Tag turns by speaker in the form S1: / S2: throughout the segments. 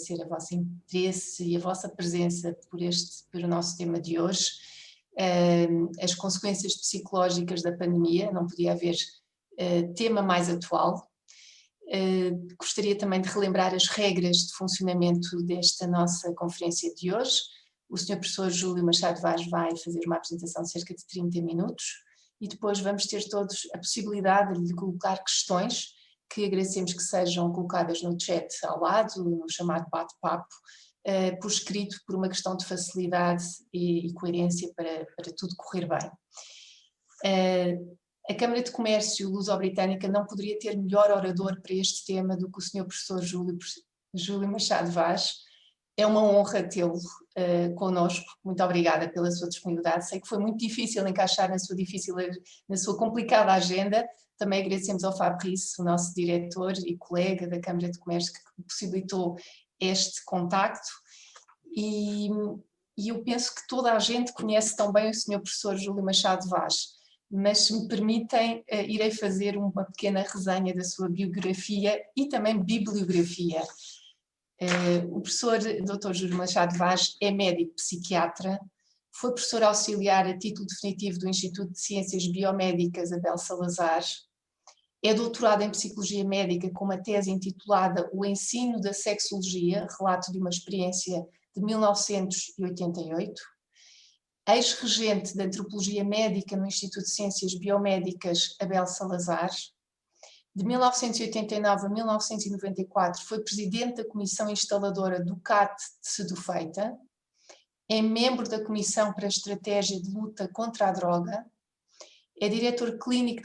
S1: agradecer o vosso interesse e a vossa presença por o nosso tema de hoje. As consequências psicológicas da pandemia, não podia haver tema mais atual. Gostaria também de relembrar as regras de funcionamento desta nossa conferência de hoje. O Sr. Professor Júlio Machado Vaz vai fazer uma apresentação de cerca de 30 minutos e depois vamos ter todos a possibilidade de lhe colocar questões que agradecemos que sejam colocadas no chat ao lado, no chamado bate-papo, por escrito, por uma questão de facilidade e coerência para tudo correr bem. A Câmara de Comércio Luso-Britânica não poderia ter melhor orador para este tema do que o Sr. Professor Júlio Machado Vaz. É uma honra tê-lo connosco. Muito obrigada pela sua disponibilidade. Sei que foi muito difícil encaixar na sua complicada agenda. Também agradecemos ao Fabrice, o nosso diretor e colega da Câmara de Comércio, que possibilitou este contacto. E eu penso que toda a gente conhece tão bem o Sr. Professor Júlio Machado Vaz, mas se me permitem, irei fazer uma pequena resenha da sua biografia e também bibliografia. O professor Dr. Júlio Machado Vaz é médico psiquiatra, foi professor auxiliar a título definitivo do Instituto de Ciências Biomédicas Abel Salazar, é doutorado em Psicologia Médica com uma tese intitulada O Ensino da Sexologia, relato de uma experiência de 1988, ex-regente de Antropologia Médica no Instituto de Ciências Biomédicas Abel Salazar. De 1989 a 1994 foi presidente da Comissão Instaladora do CAT de Sedufeita, é membro da Comissão para a Estratégia de Luta contra a Droga, é diretor clínico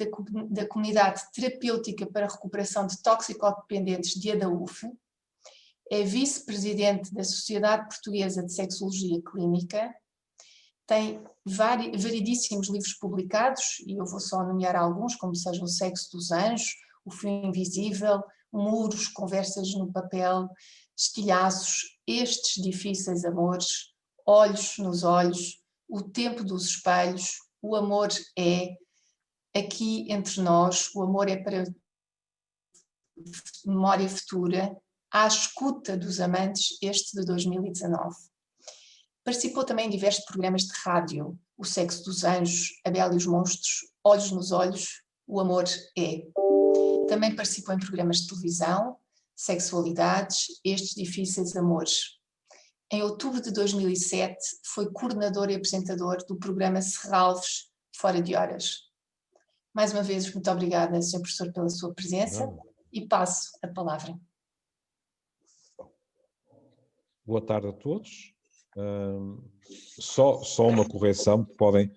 S1: da Comunidade Terapêutica para a Recuperação de Toxicodependentes de ADAUF, é vice-presidente da Sociedade Portuguesa de Sexologia Clínica, tem variedíssimos livros publicados, e eu vou só nomear alguns, como seja O Sexo dos Anjos, O Fio Invisível, Muros, Conversas no Papel, Estilhaços, Estes Difíceis Amores, Olhos nos Olhos, O Tempo dos Espelhos, O Amor é, Aqui Entre Nós, O Amor é para Memória Futura, À Escuta dos Amantes, este de 2019. Participou também em diversos programas de rádio, O Sexo dos Anjos, A Bela e os Monstros, Olhos nos Olhos, O Amor é. Também participou em programas de televisão, Sexualidades, Estes Difíceis Amores. Em outubro de 2007 foi coordenador e apresentador do programa Serralves Fora de Horas. Mais uma vez, muito obrigada, Sr. Professor, pela sua presença e passo a palavra.
S2: Boa tarde a todos. Só uma correção, podem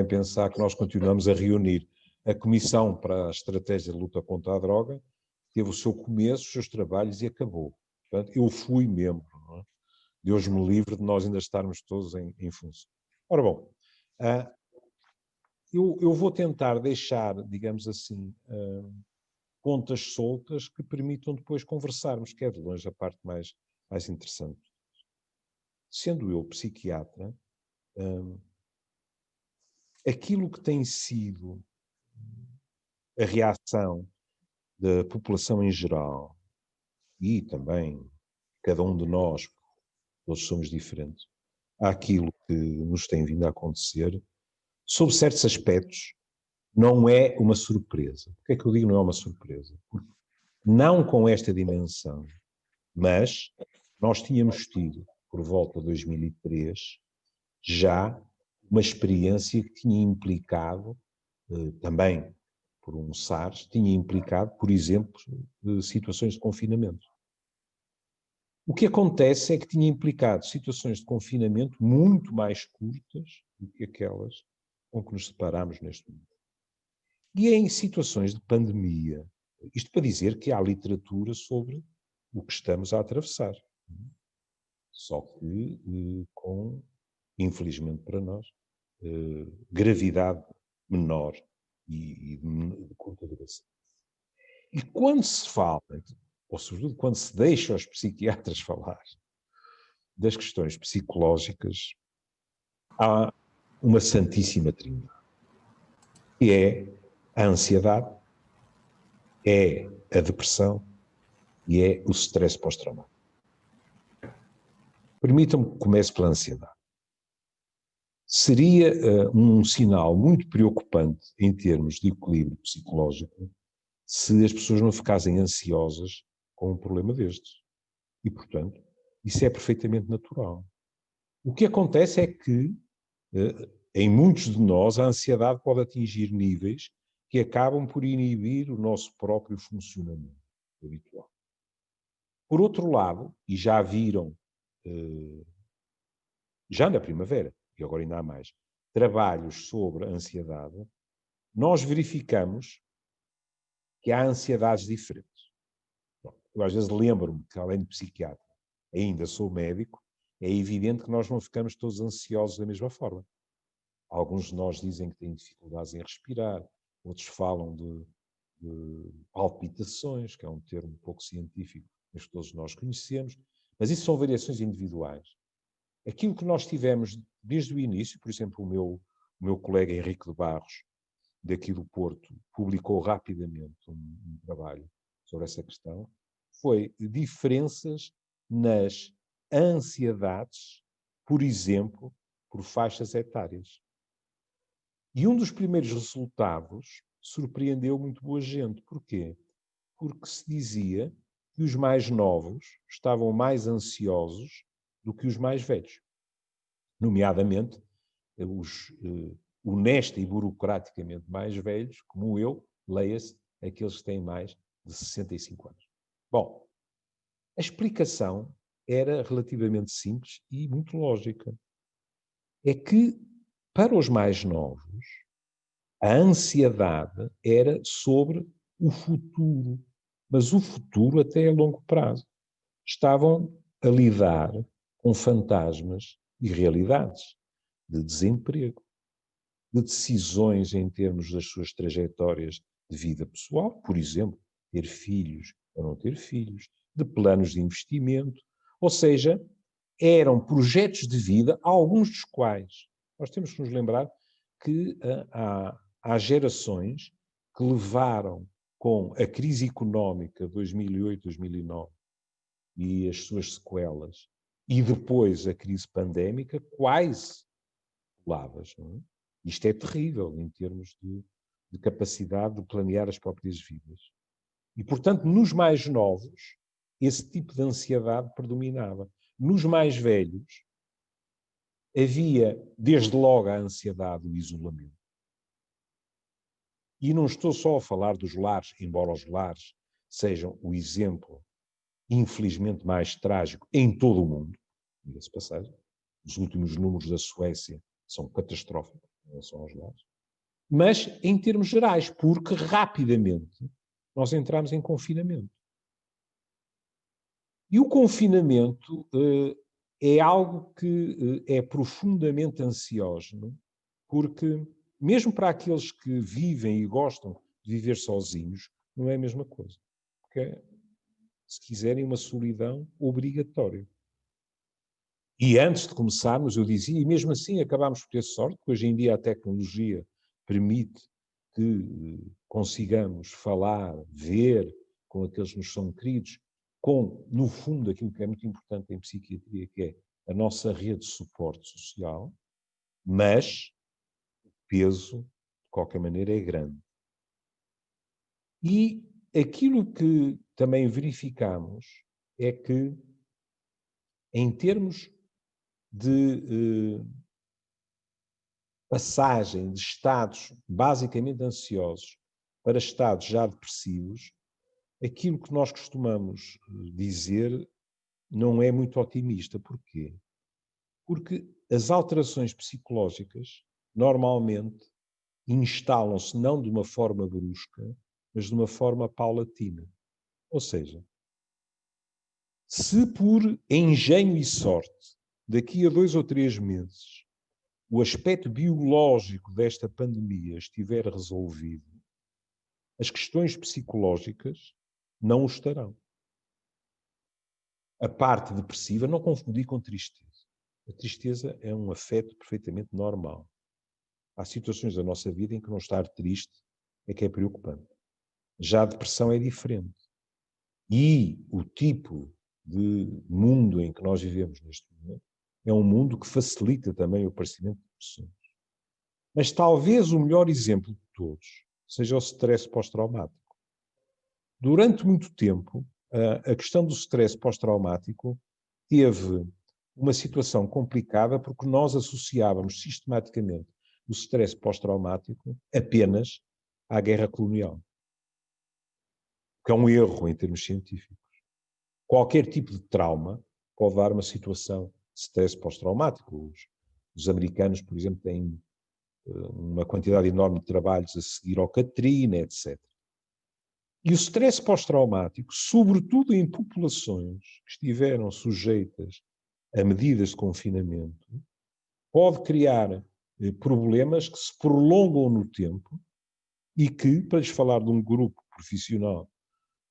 S2: pensar que nós continuamos a reunir. A Comissão para a Estratégia de Luta contra a Droga teve o seu começo, os seus trabalhos e acabou. Portanto, eu fui membro, não é? Deus me livre de nós ainda estarmos todos em função. Ora bom, eu vou tentar deixar, digamos assim, pontas soltas que permitam depois conversarmos, que é de longe a parte mais interessante. Sendo eu psiquiatra, aquilo que tem sido a reação da população em geral e também cada um de nós, todos somos diferentes, àquilo que nos tem vindo a acontecer, sob certos aspectos, não é uma surpresa. Por que é que eu digo não é uma surpresa? Porque não com esta dimensão, mas nós tínhamos tido, por volta de 2003, já uma experiência que tinha implicado, também por um SARS, tinha implicado, por exemplo, situações de confinamento. O que acontece é que tinha implicado situações de confinamento muito mais curtas do que aquelas com que nos separamos neste momento. E em situações de pandemia, isto para dizer que há literatura sobre o que estamos a atravessar. Só que com, infelizmente para nós, gravidade menor e de curta duração. E quando se fala, ou sobretudo quando se deixa os psiquiatras falar das questões psicológicas, há uma santíssima trindade, que é a ansiedade, é a depressão e é o stress pós-traumático. Permitam-me que comece pela ansiedade. Seria um sinal muito preocupante em termos de equilíbrio psicológico se as pessoas não ficassem ansiosas com um problema destes. E, portanto, isso é perfeitamente natural. O que acontece é que, em muitos de nós, a ansiedade pode atingir níveis que acabam por inibir o nosso próprio funcionamento habitual. Por outro lado, e já viram, já na primavera, e agora ainda há mais, trabalhos sobre a ansiedade, nós verificamos que há ansiedades diferentes. Eu às vezes lembro-me que, além de psiquiatra, ainda sou médico, é evidente que nós não ficamos todos ansiosos da mesma forma. Alguns de nós dizem que têm dificuldades em respirar, outros falam de palpitações, que é um termo pouco científico, mas que todos nós conhecemos, mas isso são variações individuais. Aquilo que nós tivemos desde o início, por exemplo, o meu colega Henrique de Barros, daqui do Porto, publicou rapidamente um trabalho sobre essa questão, foi diferenças nas ansiedades, por exemplo, por faixas etárias. E um dos primeiros resultados surpreendeu muito boa gente. Porquê? Porque se dizia que os mais novos estavam mais ansiosos do que os mais velhos. Nomeadamente, os honesta e burocraticamente mais velhos, como eu, leia-se, aqueles que têm mais de 65 anos. Bom, a explicação era relativamente simples e muito lógica. É que, para os mais novos, a ansiedade era sobre o futuro, mas o futuro até a longo prazo. Estavam a lidar com fantasmas e realidades de desemprego, de decisões em termos das suas trajetórias de vida pessoal, por exemplo, ter filhos ou não ter filhos, de planos de investimento, ou seja, eram projetos de vida, alguns dos quais nós temos que nos lembrar que há gerações que levaram com a crise económica de 2008, 2009 e as suas sequelas, e depois a crise pandémica, quase coladas, não é? Isto é terrível em termos de capacidade de planear as próprias vidas. E, portanto, nos mais novos, esse tipo de ansiedade predominava. Nos mais velhos, havia, desde logo, a ansiedade do isolamento. E não estou só a falar dos lares, embora os lares sejam o exemplo, infelizmente, mais trágico em todo o mundo, diga-se passagem. Os últimos números da Suécia são catastróficos em relação aos lares. Mas em termos gerais, porque rapidamente nós entramos em confinamento. E o confinamento é algo que é profundamente ansiógeno, porque mesmo para aqueles que vivem e gostam de viver sozinhos, não é a mesma coisa. Porque é, se quiserem, uma solidão obrigatória. E antes de começarmos, eu dizia, e mesmo assim acabámos por ter sorte, porque hoje em dia a tecnologia permite que consigamos falar, ver com aqueles que nos são queridos, com, no fundo, aquilo que é muito importante em psiquiatria, que é a nossa rede de suporte social, mas o peso, de qualquer maneira, é grande. E aquilo que também verificamos é que, em termos de passagem de estados basicamente ansiosos para estados já depressivos, aquilo que nós costumamos dizer não é muito otimista. Porquê? Porque as alterações psicológicas normalmente instalam-se não de uma forma brusca, mas de uma forma paulatina. Ou seja, se por engenho e sorte, daqui a 2 ou 3 meses, o aspecto biológico desta pandemia estiver resolvido, as questões psicológicas não o estarão. A parte depressiva, não confundir com tristeza. A tristeza é um afeto perfeitamente normal. Há situações da nossa vida em que não estar triste é que é preocupante. Já a depressão é diferente. E o tipo de mundo em que nós vivemos neste momento é um mundo que facilita também o aparecimento de depressões. Mas talvez o melhor exemplo de todos seja o stress pós-traumático. Durante muito tempo, a questão do stress pós-traumático teve uma situação complicada porque nós associávamos sistematicamente o stress pós-traumático apenas à guerra colonial, que é um erro em termos científicos. Qualquer tipo de trauma pode dar uma situação de stress pós-traumático. Os americanos, por exemplo, têm uma quantidade enorme de trabalhos a seguir ao Katrina, etc. E o stress pós-traumático, sobretudo em populações que estiveram sujeitas a medidas de confinamento, pode criar problemas que se prolongam no tempo e que, para lhes falar de um grupo profissional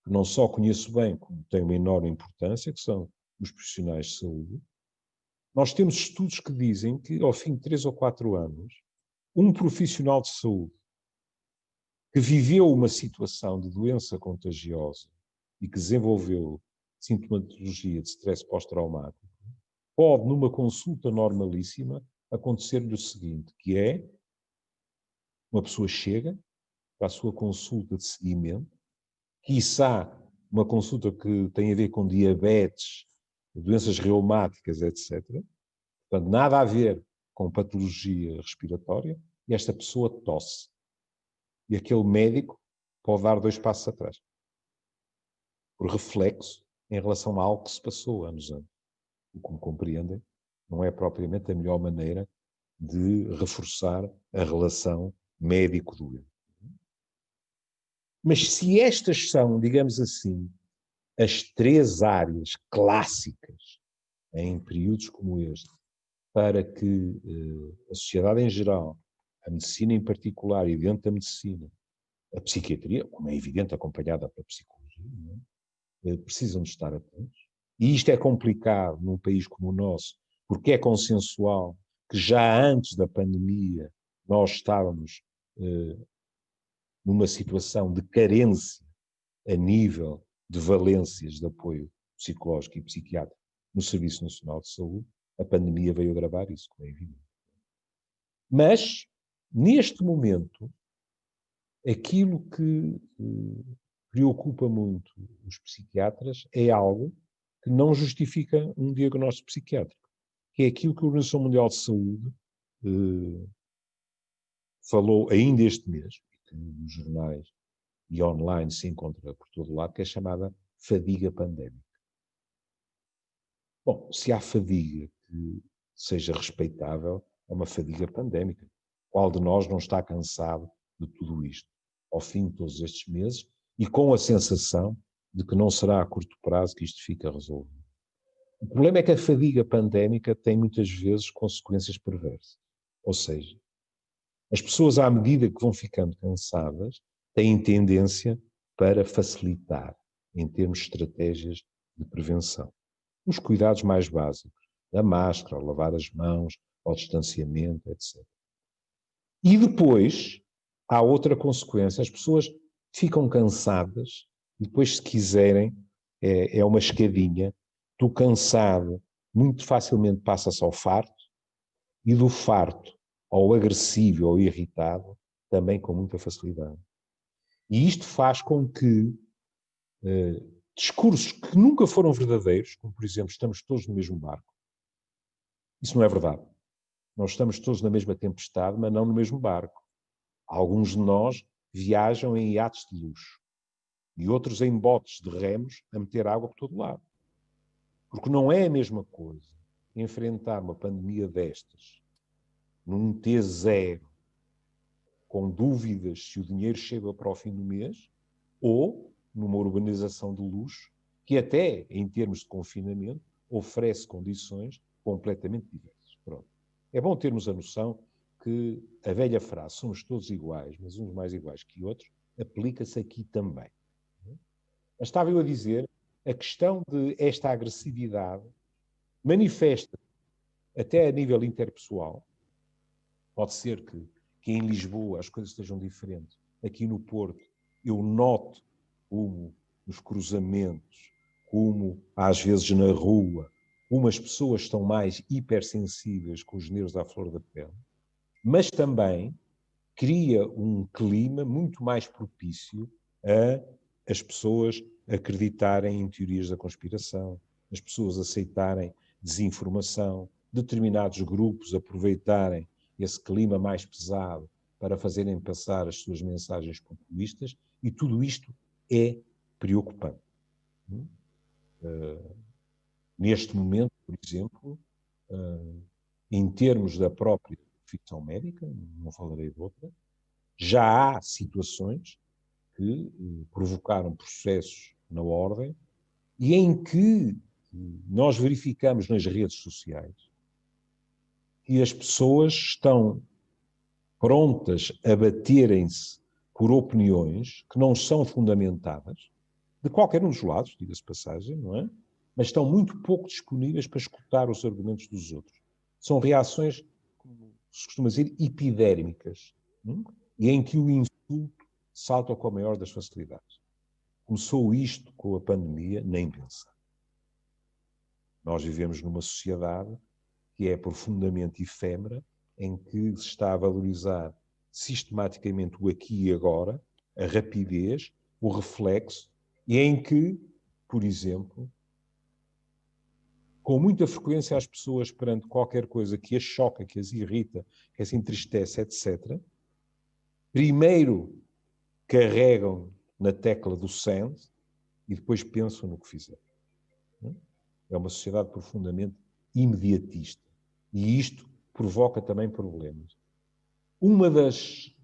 S2: que não só conheço bem, como tem uma enorme importância, que são os profissionais de saúde, nós temos estudos que dizem que, ao fim de 3 ou 4 anos, um profissional de saúde que viveu uma situação de doença contagiosa e que desenvolveu sintomatologia de stress pós-traumático, pode, numa consulta normalíssima, acontecer-lhe o seguinte, que é, uma pessoa chega para a sua consulta de seguimento, quiçá uma consulta que tem a ver com diabetes, doenças reumáticas, etc. Portanto, nada a ver com patologia respiratória, e esta pessoa tosse. E aquele médico pode dar 2 passos atrás, por reflexo em relação a algo que se passou anos antes. E, como compreendem, não é propriamente a melhor maneira de reforçar a relação médico-doente. Mas se estas são, digamos assim, as 3 áreas clássicas em períodos como este, para que a sociedade em geral, a medicina em particular e dentro da medicina, a psiquiatria, como é evidente, acompanhada pela psicologia, precisam de estar atentos. E isto é complicado num país como o nosso, porque é consensual que já antes da pandemia nós estávamos numa situação de carência a nível de valências de apoio psicológico e psiquiátrico no Serviço Nacional de Saúde. A pandemia veio agravar isso, como é evidente. Mas, neste momento, aquilo que preocupa muito os psiquiatras é algo que não justifica um diagnóstico psiquiátrico, que é aquilo que a Organização Mundial de Saúde falou ainda este mês, que nos jornais e online se encontra por todo lado, que é chamada fadiga pandémica. Bom, se há fadiga que seja respeitável, é uma fadiga pandémica. Qual de nós não está cansado de tudo isto, ao fim de todos estes meses, e com a sensação de que não será a curto prazo que isto fica resolvido? O problema é que a fadiga pandémica tem muitas vezes consequências perversas. Ou seja, as pessoas, à medida que vão ficando cansadas, têm tendência para facilitar, em termos de estratégias de prevenção, os cuidados mais básicos, a máscara, ao lavar as mãos, ao distanciamento, etc. E depois, há outra consequência, as pessoas ficam cansadas e depois, se quiserem, é uma escadinha, do cansado muito facilmente passa-se ao farto, e do farto ao agressivo ou irritado também com muita facilidade. E isto faz com que discursos que nunca foram verdadeiros, como por exemplo, estamos todos no mesmo barco, isso não é verdade. Nós estamos todos na mesma tempestade, mas não no mesmo barco. Alguns de nós viajam em iates de luxo e outros em botes de remos a meter água por todo lado. Porque não é a mesma coisa enfrentar uma pandemia destas num T0, com dúvidas se o dinheiro chega para o fim do mês, ou numa urbanização de luxo, que até, em termos de confinamento, oferece condições completamente diversas. Pronto. É bom termos a noção que a velha frase, somos todos iguais, mas uns mais iguais que outros, aplica-se aqui também. Mas estava eu a dizer, a questão de esta agressividade manifesta até a nível interpessoal. Pode ser que em Lisboa as coisas estejam diferentes. Aqui no Porto eu noto como nos cruzamentos como às vezes na rua, umas pessoas estão mais hipersensíveis com os nervos à flor da pele, mas também cria um clima muito mais propício a as pessoas acreditarem em teorias da conspiração, as pessoas aceitarem desinformação, determinados grupos aproveitarem esse clima mais pesado para fazerem passar as suas mensagens populistas, e tudo isto é preocupante. Neste momento, por exemplo, em termos da própria profissão médica, não falarei de outra, já há situações que provocaram processos na ordem e em que nós verificamos nas redes sociais que as pessoas estão prontas a baterem-se por opiniões que não são fundamentadas, de qualquer um dos lados, diga-se passagem, não é? Mas estão muito pouco disponíveis para escutar os argumentos dos outros. São reações, como se costuma dizer, epidérmicas, e em que o insulto salta com a maior das facilidades. Começou isto com a pandemia, nem pensar. Nós vivemos numa sociedade que é profundamente efêmera, em que se está a valorizar sistematicamente o aqui e agora, a rapidez, o reflexo, e em que, por exemplo, com muita frequência as pessoas, perante qualquer coisa que as choca, que as irrita, que as entristece, etc., primeiro carregam na tecla do send e depois pensam no que fizeram. É uma sociedade profundamente imediatista. E isto provoca também problemas. Uma das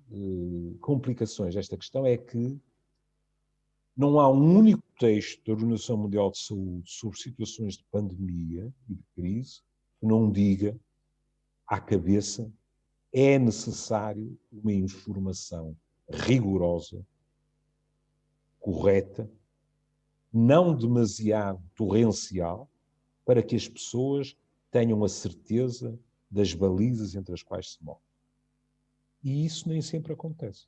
S2: complicações desta questão é que não há um único texto da Organização Mundial de Saúde sobre situações de pandemia e de crise que não diga à cabeça é necessário uma informação rigorosa, correta, não demasiado torrencial, para que as pessoas tenham a certeza das balizas entre as quais se movem. E isso nem sempre acontece.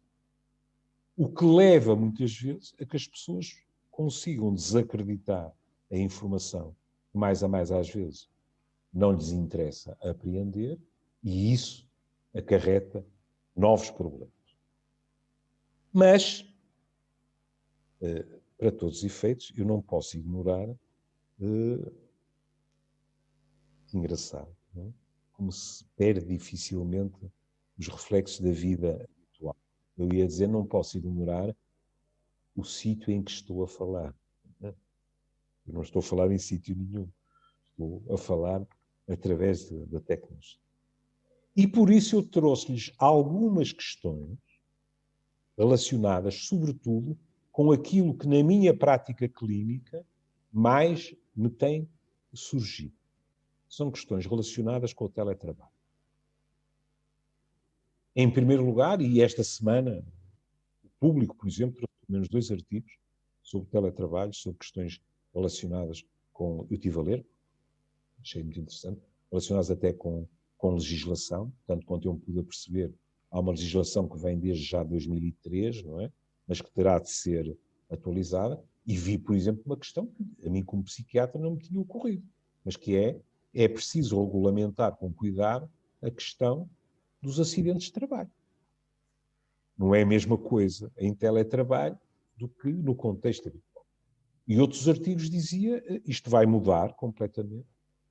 S2: O que leva, muitas vezes, a que as pessoas consigam desacreditar a informação que, mais a mais às vezes, não lhes interessa apreender, e isso acarreta novos problemas. Mas, para todos os efeitos, eu não posso ignorar, engraçado, não é? Como se perde dificilmente os reflexos da vida atual. Eu ia dizer, não posso ignorar o sítio em que estou a falar. Eu não estou a falar em sítio nenhum. Estou a falar através da tecnologia. E por isso eu trouxe-lhes algumas questões relacionadas, sobretudo, com aquilo que na minha prática clínica mais me tem surgido. São questões relacionadas com o teletrabalho. Em primeiro lugar, e esta semana, o Público, por exemplo, trouxe pelo menos 2 artigos sobre teletrabalho, sobre questões relacionadas com... Eu estive a ler, achei muito interessante, relacionadas até com legislação, tanto quanto eu pude perceber, há uma legislação que vem desde já 2003, não é? Mas que terá de ser atualizada, e vi, por exemplo, uma questão que a mim como psiquiatra não me tinha ocorrido, mas que é preciso regulamentar com cuidado a questão dos acidentes de trabalho. Não é a mesma coisa em teletrabalho do que no contexto habitual. E outros artigos dizia isto vai mudar completamente.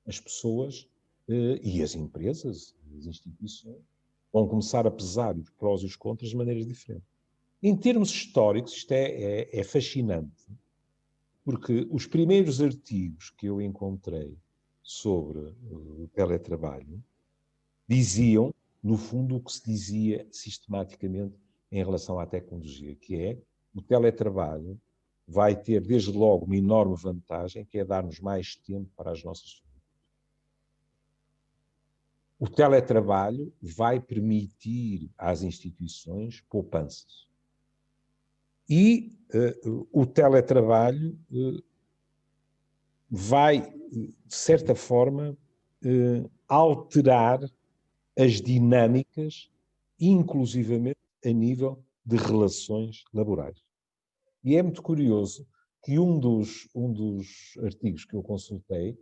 S2: As pessoas e as empresas, as instituições, vão começar a pesar os prós e os contras de maneiras diferentes. Em termos históricos, isto é fascinante, porque os primeiros artigos que eu encontrei sobre o teletrabalho diziam, no fundo, o que se dizia sistematicamente em relação à tecnologia, que é o teletrabalho vai ter, desde logo, uma enorme vantagem, que é dar-nos mais tempo para as nossas famílias. O teletrabalho vai permitir às instituições poupanças. E o teletrabalho vai, de certa forma, alterar as dinâmicas, inclusivamente a nível de relações laborais. E é muito curioso que um dos artigos que eu consultei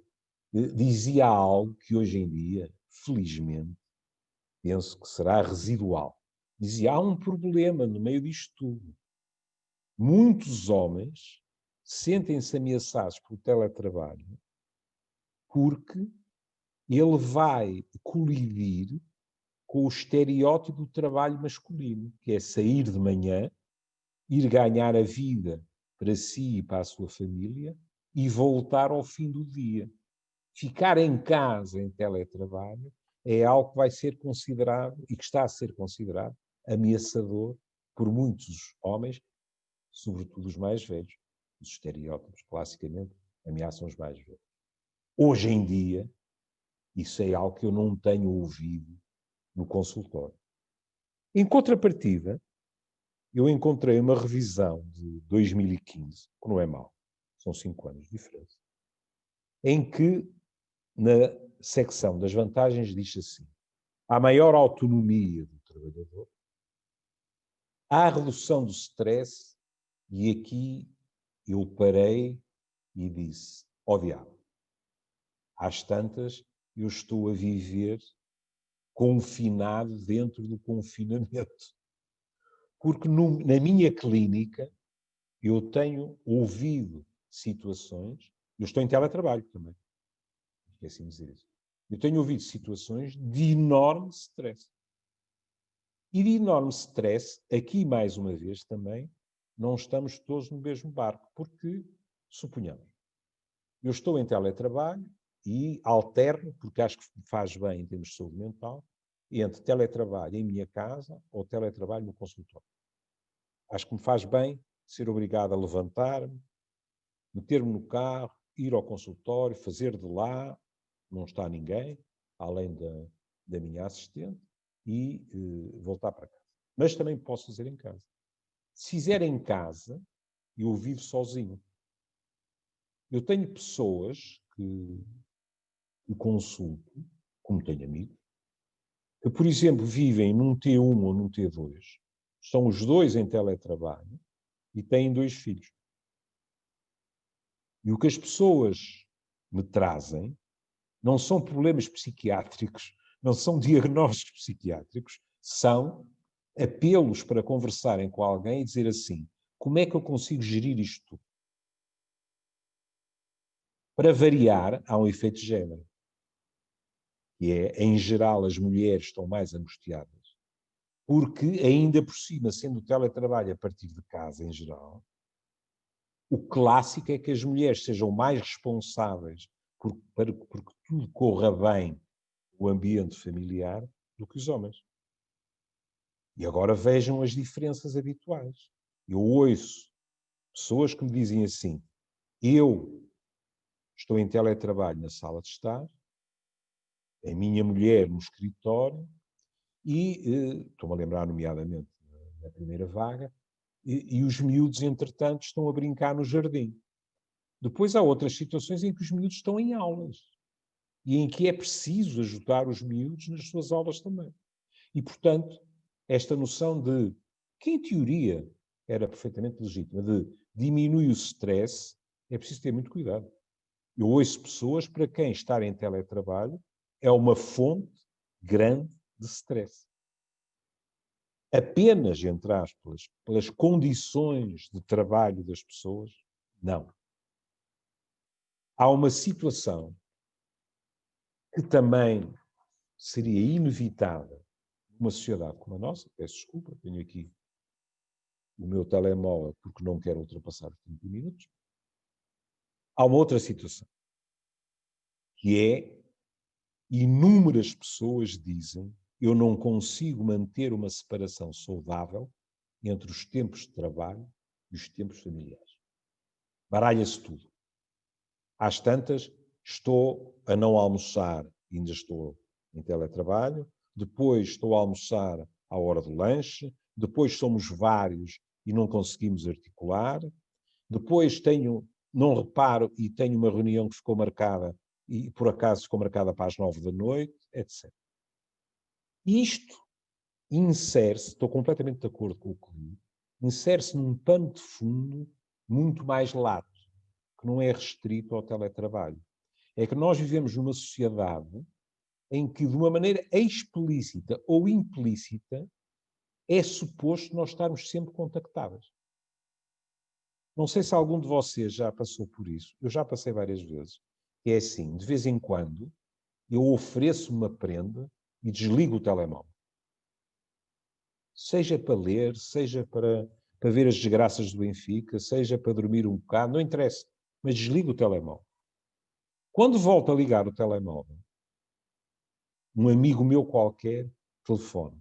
S2: dizia algo que hoje em dia, felizmente, penso que será residual. Dizia, há um problema no meio disto tudo. Muitos homens sentem-se ameaçados pelo teletrabalho porque ele vai colidir com o estereótipo do trabalho masculino, que é sair de manhã, ir ganhar a vida para si e para a sua família e voltar ao fim do dia. Ficar em casa em teletrabalho é algo que vai ser considerado e que está a ser considerado ameaçador por muitos homens, sobretudo os mais velhos. Os estereótipos, classicamente, ameaçam os mais velhos. Hoje em dia, isso é algo que eu não tenho ouvido no consultório. Em contrapartida, eu encontrei uma revisão de 2015, que não é mau, são 5 anos de diferença, em que, na secção das vantagens, diz assim: há maior autonomia do trabalhador, há redução do stress, e aqui eu parei e disse, ó diabo, às tantas eu estou a viver confinado dentro do confinamento. Porque na minha clínica eu tenho ouvido situações, eu estou em teletrabalho também, esqueci de dizer isso, eu tenho ouvido situações de enorme stress. E de enorme stress, aqui mais uma vez também, não estamos todos no mesmo barco, porque, suponhamos, eu estou em teletrabalho e alterno, porque acho que me faz bem em termos de saúde mental, entre teletrabalho em minha casa ou teletrabalho no consultório. Acho que me faz bem ser obrigado a levantar-me, meter-me no carro, ir ao consultório, fazer de lá, não está ninguém, além da minha assistente, e voltar para casa. Mas também posso fazer em casa. Se fizer em casa, eu vivo sozinho. Eu tenho pessoas que consulto, como tenho amigos, que, por exemplo, vivem num T1 ou num T2, estão os dois em teletrabalho e têm 2 filhos. E o que as pessoas me trazem não são problemas psiquiátricos, não são diagnósticos psiquiátricos, são apelos para conversarem com alguém e dizer assim, como é que eu consigo gerir isto tudo? Para variar, há um efeito de género, que é, em geral, as mulheres estão mais angustiadas, porque ainda por cima, sendo o teletrabalho a partir de casa, em geral, o clássico é que as mulheres sejam mais responsáveis porque tudo corra bem o ambiente familiar do que os homens. E agora vejam as diferenças habituais. Eu ouço pessoas que me dizem assim, eu estou em teletrabalho na sala de estar, a minha mulher no escritório e, estou-me a lembrar nomeadamente na primeira vaga, e os miúdos, entretanto, estão a brincar no jardim. Depois há outras situações em que os miúdos estão em aulas e em que é preciso ajudar os miúdos nas suas aulas também. E, portanto, esta noção de, que em teoria era perfeitamente legítima, de diminuir o stress, é preciso ter muito cuidado. Eu ouço pessoas para quem estar em teletrabalho é uma fonte grande de stress. Apenas, entre aspas, pelas condições de trabalho das pessoas, não. Há uma situação que também seria inevitável numa sociedade como a nossa, peço desculpa, tenho aqui o meu telemóvel porque não quero ultrapassar os 30 minutos. Há uma outra situação, que é inúmeras pessoas dizem eu não consigo manter uma separação saudável entre os tempos de trabalho e os tempos familiares. Baralha-se tudo. Às tantas, estou a não almoçar, ainda estou em teletrabalho, depois estou a almoçar à hora do lanche, depois somos vários e não conseguimos articular, depois não reparo e tenho uma reunião que ficou marcada e por acaso ficou marcada para as 9 da noite, etc. Isto insere-se, estou completamente de acordo com o que li, insere-se num pano de fundo muito mais lato, que não é restrito ao teletrabalho. É que nós vivemos numa sociedade em que, de uma maneira explícita ou implícita, é suposto nós estarmos sempre contactáveis. Não sei se algum de vocês já passou por isso. Eu já passei várias vezes. É assim, de vez em quando, eu ofereço uma prenda e desligo o telemóvel. Seja para ler, seja para ver as desgraças do Benfica, seja para dormir um bocado, não interessa. Mas desligo o telemóvel. Quando volto a ligar o telemóvel, um amigo meu qualquer telefona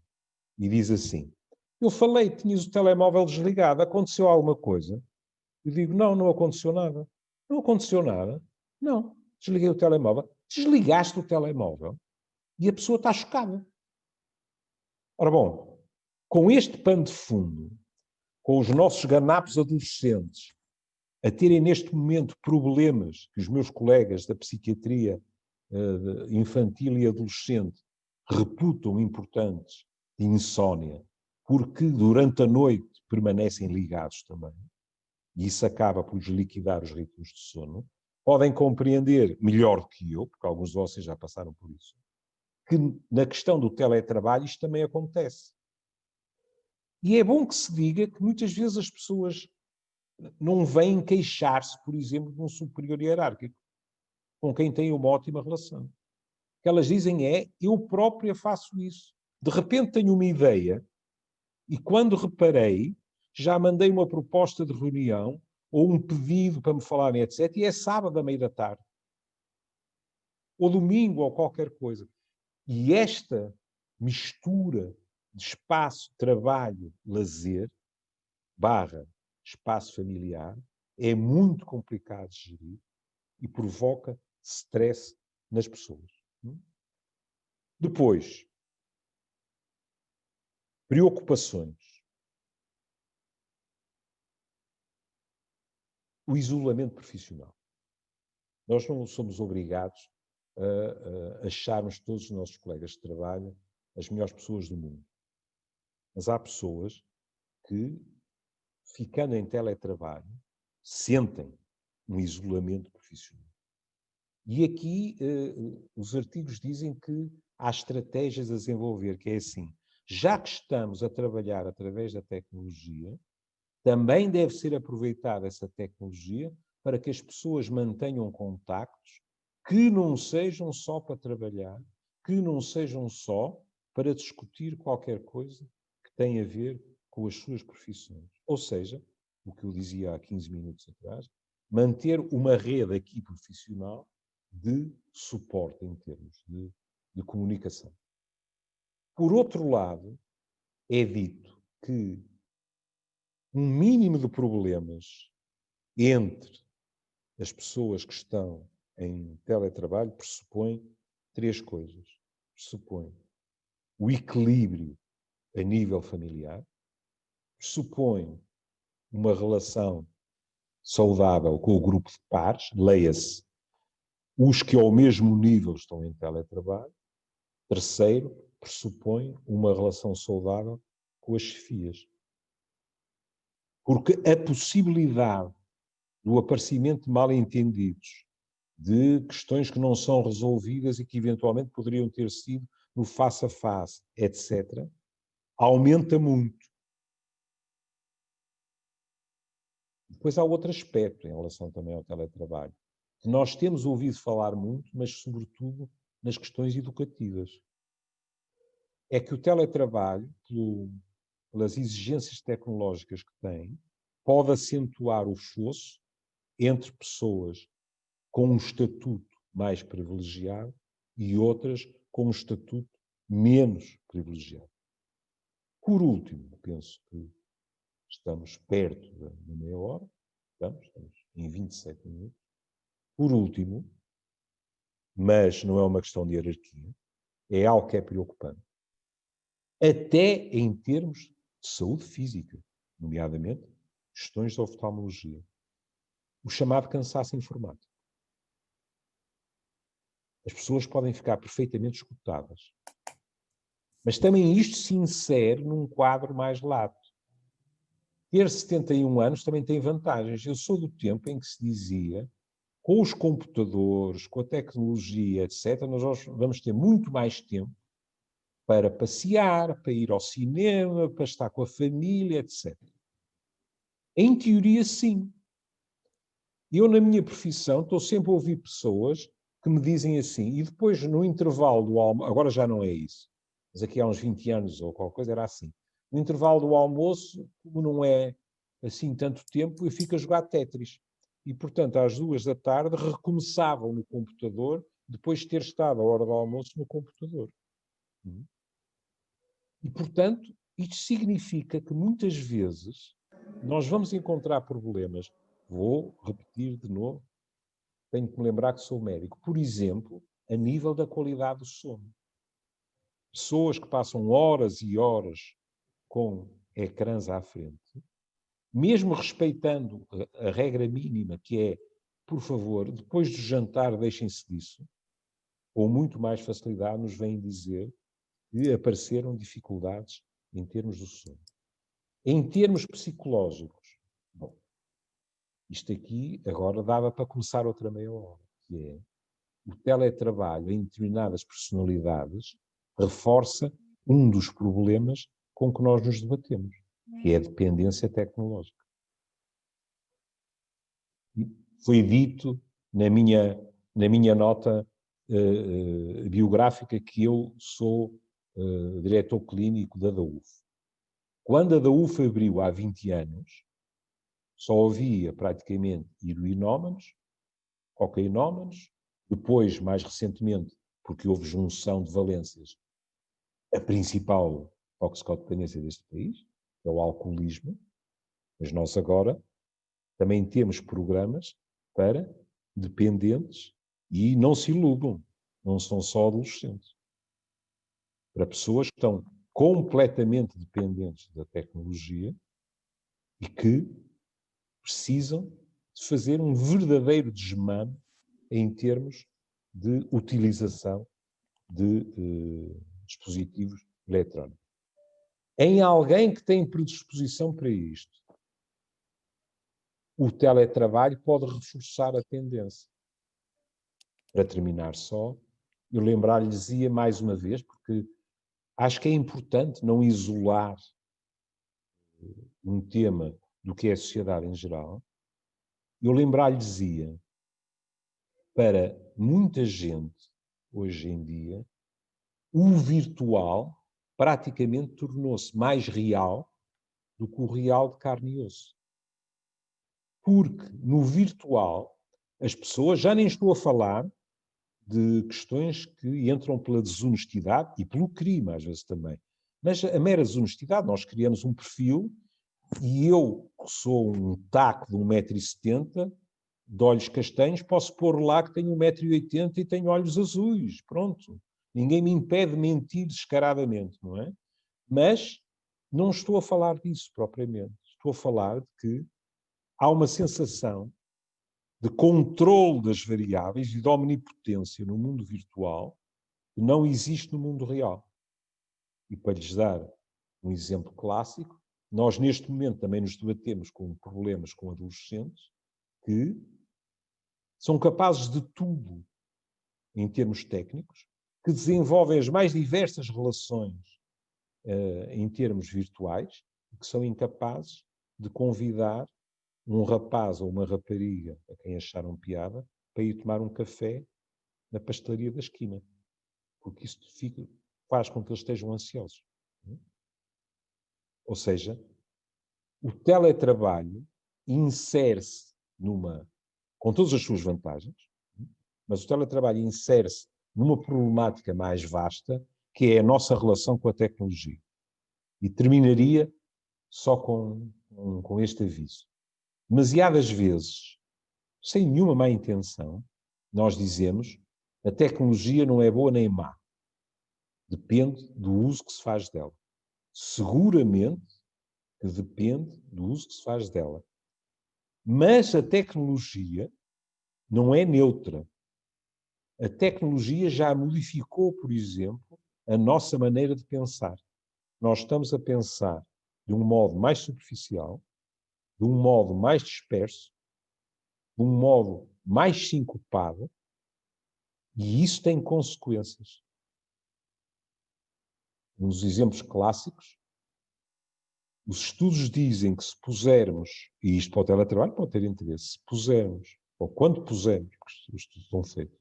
S2: e diz assim: eu falei, tinhas o telemóvel desligado, aconteceu alguma coisa? Eu digo: não aconteceu nada. Não aconteceu nada? Não. Desliguei o telemóvel. Desligaste o telemóvel e a pessoa está chocada. Ora bom, com este pano de fundo, com os nossos ganapos adolescentes a terem neste momento problemas que os meus colegas da psiquiatria infantil e adolescente reputam importantes, de insónia, porque durante a noite permanecem ligados também, e isso acaba por liquidar os ritmos de sono, podem compreender melhor do que eu, porque alguns de vocês já passaram por isso, que na questão do teletrabalho isto também acontece. E é bom que se diga que muitas vezes as pessoas não vêm queixar-se, por exemplo, de um superior hierárquico, com quem têm uma ótima relação. O que elas dizem é: eu própria faço isso. De repente tenho uma ideia e quando reparei, já mandei uma proposta de reunião ou um pedido para me falarem, etc. E é sábado à meia da tarde. Ou domingo, ou qualquer coisa. E esta mistura de espaço, trabalho, lazer, espaço familiar, é muito complicado de gerir e provoca stress nas pessoas. Depois, preocupações. O isolamento profissional. Nós não somos obrigados a acharmos todos os nossos colegas de trabalho as melhores pessoas do mundo. Mas há pessoas que, ficando em teletrabalho, sentem um isolamento profissional. E aqui os artigos dizem que há estratégias a desenvolver, que é assim: já que estamos a trabalhar através da tecnologia, também deve ser aproveitada essa tecnologia para que as pessoas mantenham contactos que não sejam só para trabalhar, que não sejam só para discutir qualquer coisa que tenha a ver com as suas profissões. Ou seja, o que eu dizia há 15 minutos atrás, manter uma rede aqui profissional de suporte em termos de comunicação. Por outro lado, é dito que um mínimo de problemas entre as pessoas que estão em teletrabalho pressupõe 3 coisas. Pressupõe o equilíbrio a nível familiar, pressupõe uma relação saudável com o grupo de pares, leia-se, os que ao mesmo nível estão em teletrabalho. Terceiro, pressupõe uma relação saudável com as chefias. Porque a possibilidade do aparecimento de mal-entendidos, de questões que não são resolvidas e que eventualmente poderiam ter sido no face-a-face, etc., aumenta muito. Depois há outro aspecto em relação também ao teletrabalho, que nós temos ouvido falar muito, mas sobretudo nas questões educativas. É que o teletrabalho, pelas exigências tecnológicas que tem, pode acentuar o fosso entre pessoas com um estatuto mais privilegiado e outras com um estatuto menos privilegiado. Por último, penso que estamos perto da meia hora, estamos em 27 minutos. Por último, mas não é uma questão de hierarquia, é algo que é preocupante, até em termos de saúde física, nomeadamente questões de oftalmologia, o chamado cansaço informático. As pessoas podem ficar perfeitamente esgotadas. Mas também isto se insere num quadro mais lato, ter 71 anos também tem vantagens. Eu sou do tempo em que se dizia, com os computadores, com a tecnologia, etc., nós vamos ter muito mais tempo para passear, para ir ao cinema, para estar com a família, etc. Em teoria, sim. Eu, na minha profissão, estou sempre a ouvir pessoas que me dizem assim, e depois, no intervalo do almoço, agora já não é isso, mas aqui há uns 20 anos ou qualquer coisa era assim, no intervalo do almoço, como não é assim tanto tempo, eu fico a jogar Tetris. E, portanto, às 2 da tarde, recomeçavam no computador, depois de ter estado a hora do almoço no computador. E, portanto, isto significa que muitas vezes nós vamos encontrar problemas. Vou repetir de novo, tenho que me lembrar que sou médico. Por exemplo, a nível da qualidade do sono. Pessoas que passam horas e horas com ecrãs à frente, mesmo respeitando a regra mínima, que é, por favor, depois do jantar deixem-se disso, com muito mais facilidade nos vêm dizer que apareceram dificuldades em termos do sono. Em termos psicológicos, bom, isto aqui agora dava para começar outra meia hora, que é o teletrabalho em determinadas personalidades reforça um dos problemas com que nós nos debatemos, que é a dependência tecnológica. Foi dito na minha nota biográfica que eu sou diretor clínico da DAUF. Quando a DAUF abriu há 20 anos, só havia praticamente heroinómanos, cocainómanos, depois, mais recentemente, porque houve junção de valências, a principal toxicodependência deste país, é o alcoolismo, mas nós agora também temos programas para dependentes e não se iludam, não são só adolescentes. Para pessoas que estão completamente dependentes da tecnologia e que precisam de fazer um verdadeiro desmame em termos de utilização de dispositivos eletrónicos. Em alguém que tem predisposição para isto, o teletrabalho pode reforçar a tendência. Para terminar só, eu lembrar-lhes-ia mais uma vez, porque acho que é importante não isolar um tema do que é a sociedade em geral, eu lembrar-lhes-ia para muita gente, hoje em dia, o virtual praticamente tornou-se mais real do que o real de carne e osso. Porque no virtual, as pessoas, já nem estou a falar de questões que entram pela desonestidade e pelo crime, às vezes também. Mas a mera desonestidade, nós criamos um perfil e eu, que sou um taco de 1,70 m, de olhos castanhos, posso pôr lá que tenho 1,80 m e tenho olhos azuis. Pronto. Ninguém me impede de mentir descaradamente, não é? Mas não estou a falar disso propriamente. Estou a falar de que há uma sensação de controle das variáveis e de omnipotência no mundo virtual que não existe no mundo real. E para lhes dar um exemplo clássico, nós neste momento também nos debatemos com problemas com adolescentes que são capazes de tudo em termos técnicos, que desenvolvem as mais diversas relações em termos virtuais e que são incapazes de convidar um rapaz ou uma rapariga, a quem acharam piada, para ir tomar um café na pastelaria da esquina. Porque isto faz com que eles estejam ansiosos. Ou seja, o teletrabalho insere-se com todas as suas vantagens, mas o teletrabalho insere-se numa problemática mais vasta, que é a nossa relação com a tecnologia. E terminaria só com este aviso. Demasiadas vezes, sem nenhuma má intenção, nós dizemos a tecnologia não é boa nem má. Depende do uso que se faz dela. Seguramente que depende do uso que se faz dela. Mas a tecnologia não é neutra. A tecnologia já modificou, por exemplo, a nossa maneira de pensar. Nós estamos a pensar de um modo mais superficial, de um modo mais disperso, de um modo mais sincopado, e isso tem consequências. Um dos exemplos clássicos, os estudos dizem que se pusermos, e isto para o teletrabalho pode ter interesse, se pusermos, ou quando pusermos, porque os estudos são feitos,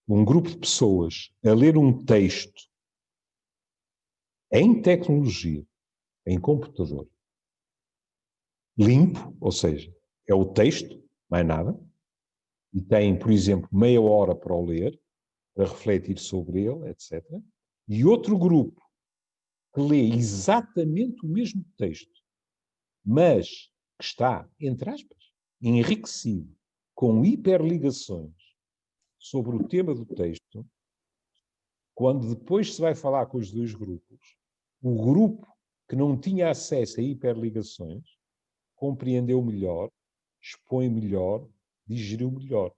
S2: um grupo de pessoas a ler um texto em tecnologia, em computador, limpo, ou seja, é o texto, mais nada, e tem, por exemplo, meia hora para o ler, para refletir sobre ele, etc. E outro grupo que lê exatamente o mesmo texto, mas que está, entre aspas, enriquecido com hiperligações sobre o tema do texto, quando depois se vai falar com os dois grupos, o grupo que não tinha acesso a hiperligações compreendeu melhor, expõe melhor, digeriu melhor.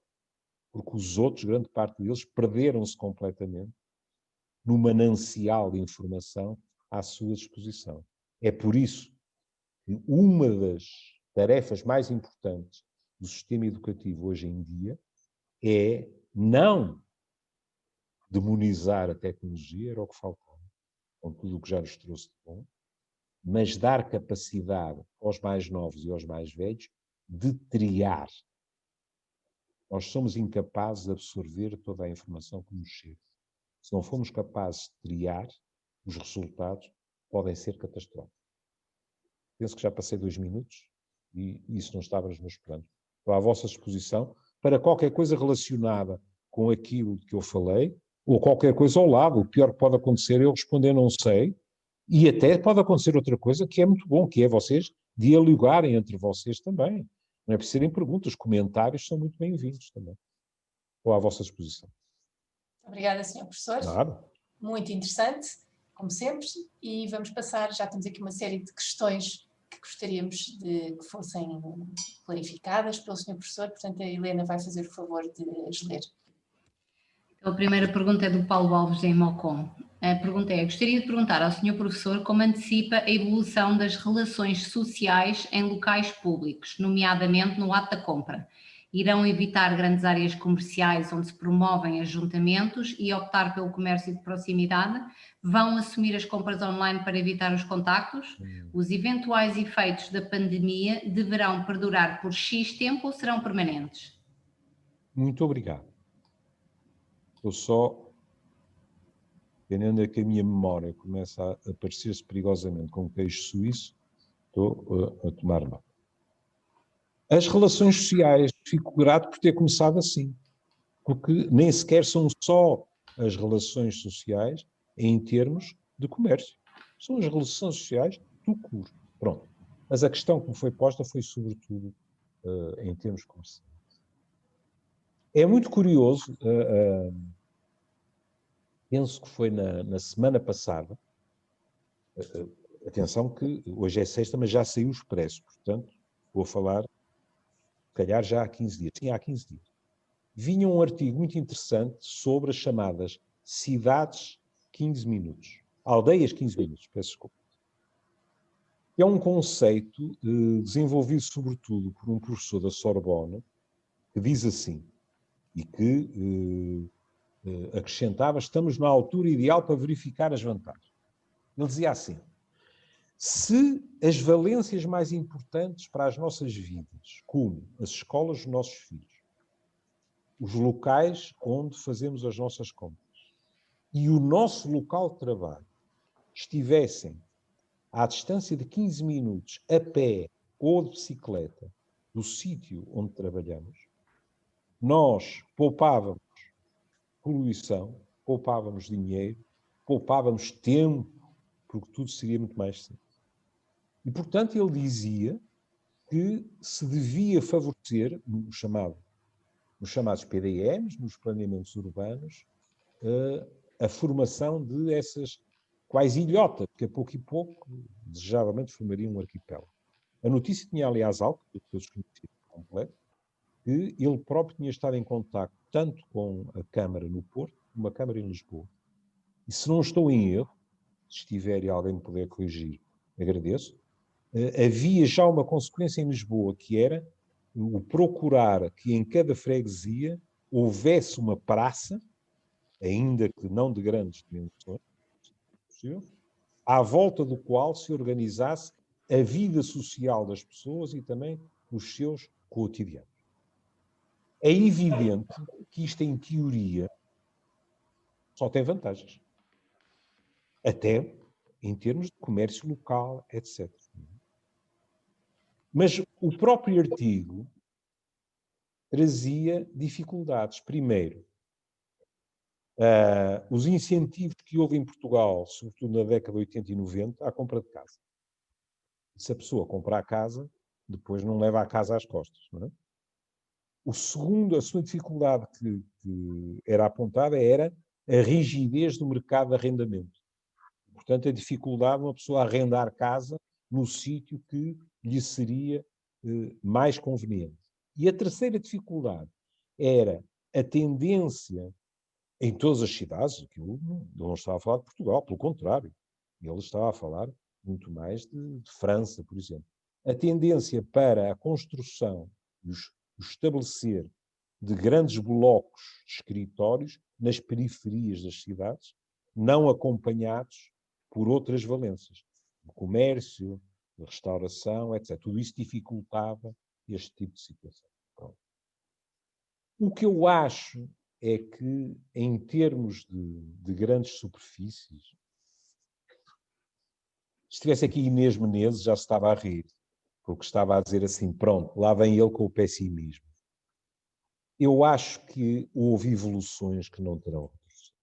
S2: Porque os outros, grande parte deles, perderam-se completamente no manancial de informação à sua disposição. É por isso que uma das tarefas mais importantes do sistema educativo hoje em dia é não demonizar a tecnologia, era o que faltava, com tudo o que já nos trouxe de bom, mas dar capacidade aos mais novos e aos mais velhos de triar. Nós somos incapazes de absorver toda a informação que nos chega. Se não formos capazes de triar, os resultados podem ser catastróficos. Penso que já passei 2 minutos e isso não estava nos meus planos. Estou à vossa disposição para qualquer coisa relacionada com aquilo que eu falei ou qualquer coisa ao lado. O pior que pode acontecer é eu responder não sei, e até pode acontecer outra coisa que é muito bom, que é vocês dialogarem entre vocês também. Não é preciso serem perguntas, comentários são muito bem-vindos também. Estou à vossa disposição.
S1: Obrigada, Sr. Professor.
S2: Nada.
S1: Muito interessante, como sempre, e vamos passar, já temos aqui uma série de questões que gostaríamos de que fossem clarificadas pelo Sr. Professor, portanto a Helena vai fazer o favor de as ler.
S3: Então, a primeira pergunta é do Paulo Alves em Mocom. A pergunta é: gostaria de perguntar ao Sr. Professor como antecipa a evolução das relações sociais em locais públicos, nomeadamente no ato da compra. Irão evitar grandes áreas comerciais onde se promovem ajuntamentos e optar pelo comércio de proximidade? Vão assumir as compras online para evitar os contactos? Os eventuais efeitos da pandemia deverão perdurar por X tempo ou serão permanentes?
S2: Muito obrigado. Estou só, entendendo que a minha memória começa a parecer-se perigosamente com o queijo suíço, estou a tomar nota. As relações sociais, fico grato por ter começado assim, porque nem sequer são só as relações sociais em termos de comércio. São as relações sociais do curso. Pronto. Mas a questão que me foi posta foi sobretudo em termos comerciais. É muito curioso, penso que foi na semana passada, atenção que hoje é sexta, mas já saiu o Expresso, portanto, vou falar, se calhar já há 15 dias. Sim, há 15 dias. Vinha um artigo muito interessante sobre as chamadas cidades 15 minutos. Aldeias 15 minutos, peço desculpa. É um conceito desenvolvido sobretudo por um professor da Sorbonne, que diz assim, e que acrescentava: estamos na altura ideal para verificar as vantagens. Ele dizia assim: se as valências mais importantes para as nossas vidas, como as escolas dos nossos filhos, os locais onde fazemos as nossas compras e o nosso local de trabalho estivessem à distância de 15 minutos a pé ou de bicicleta do sítio onde trabalhamos, nós poupávamos poluição, poupávamos dinheiro, poupávamos tempo, porque tudo seria muito mais simples. E, portanto, ele dizia que se devia favorecer, nos chamados PDMs, nos planeamentos urbanos, a formação de essas quais ilhotas, que a pouco e pouco, desejavelmente, formariam um arquipélago. A notícia tinha, aliás, algo que todos conheciam por completo, que ele próprio tinha estado em contacto tanto com a Câmara no Porto, como a Câmara em Lisboa. E se não estou em erro, se estiver e alguém me puder corrigir, agradeço, havia já uma consequência em Lisboa, que era o procurar que em cada freguesia houvesse uma praça, ainda que não de grandes dimensões, à volta do qual se organizasse a vida social das pessoas e também os seus cotidianos. É evidente que isto, em teoria, só tem vantagens. Até em termos de comércio local, etc. Mas o próprio artigo trazia dificuldades. Primeiro, os incentivos que houve em Portugal, sobretudo na década de 80 e 90, à compra de casa. E se a pessoa comprar a casa, depois não leva a casa às costas. Não é? A segunda dificuldade que era apontada era a rigidez do mercado de arrendamento. Portanto, a dificuldade de uma pessoa arrendar casa no sítio que lhe seria mais conveniente. E a terceira dificuldade era a tendência em todas as cidades, que eu não estava a falar de Portugal, pelo contrário, ele estava a falar muito mais de França, por exemplo. A tendência para a construção e o estabelecer de grandes blocos de escritórios nas periferias das cidades, não acompanhados por outras valências, de comércio, de restauração, etc. Tudo isso dificultava este tipo de situação. Pronto. O que eu acho é que, em termos de grandes superfícies, se estivesse aqui Inês Menezes, já se estava a rir, porque estava a dizer assim, pronto, lá vem ele com o pessimismo. Eu acho que houve evoluções que não terão retrocesso.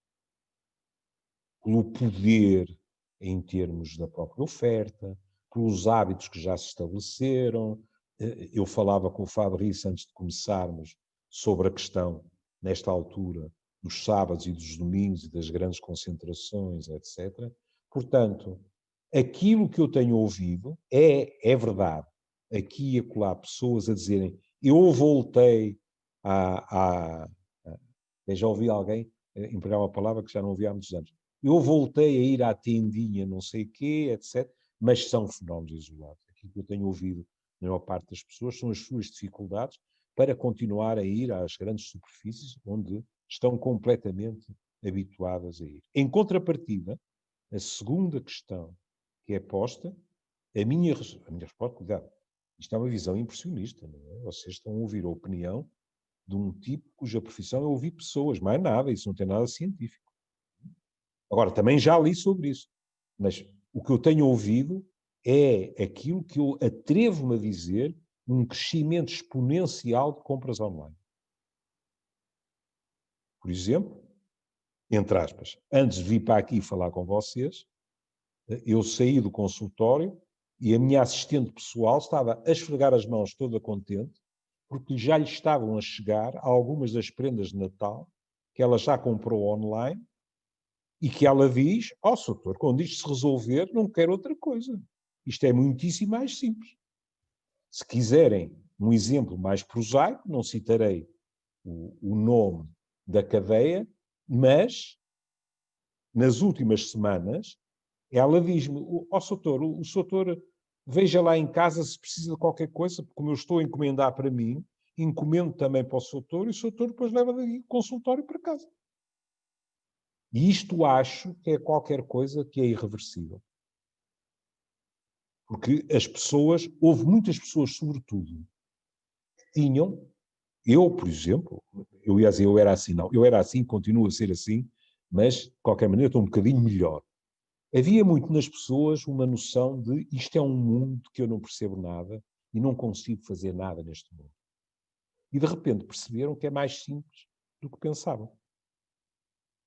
S2: Pelo poder em termos da própria oferta, pelos hábitos que já se estabeleceram. Eu falava com o Fabrício antes de começarmos sobre a questão, nesta altura, dos sábados e dos domingos e das grandes concentrações, etc. Portanto, aquilo que eu tenho ouvido é verdade. Aqui e acolá pessoas a dizerem eu voltei já ouvi alguém empregar uma palavra que já não ouvi há muitos anos. Eu voltei a ir à tendinha, não sei o quê, etc. Mas são fenómenos isolados. Aquilo que eu tenho ouvido na maior parte das pessoas são as suas dificuldades para continuar a ir às grandes superfícies onde estão completamente habituadas a ir. Em contrapartida, a segunda questão que é posta, a minha resposta, cuidado, isto é uma visão impressionista, não é? Vocês estão a ouvir a opinião de um tipo cuja profissão é ouvir pessoas, mais nada, isso não tem nada científico. Agora, também já li sobre isso, mas o que eu tenho ouvido é aquilo que eu atrevo-me a dizer, um crescimento exponencial de compras online. Por exemplo, entre aspas, antes de vir para aqui falar com vocês, eu saí do consultório e a minha assistente pessoal estava a esfregar as mãos toda contente, porque já lhe estavam a chegar algumas das prendas de Natal que ela já comprou online e que ela diz, doutor, quando isto se resolver, não quero outra coisa. Isto é muitíssimo mais simples. Se quiserem um exemplo mais prosaico, não citarei o nome da cadeia, mas nas últimas semanas ela diz-me, doutor, o doutor veja lá em casa se precisa de qualquer coisa, porque como eu estou a encomendar para mim, encomendo também para o doutor e o doutor depois leva daqui o consultório para casa. E isto acho que é qualquer coisa que é irreversível. Porque as pessoas, houve muitas pessoas, sobretudo, que tinham, eu, por exemplo, eu ia dizer, eu era assim, não, eu era assim, continuo a ser assim, mas, de qualquer maneira, estou um bocadinho melhor. Havia muito nas pessoas uma noção de isto é um mundo que eu não percebo nada e não consigo fazer nada neste mundo. E de repente perceberam que é mais simples do que pensavam.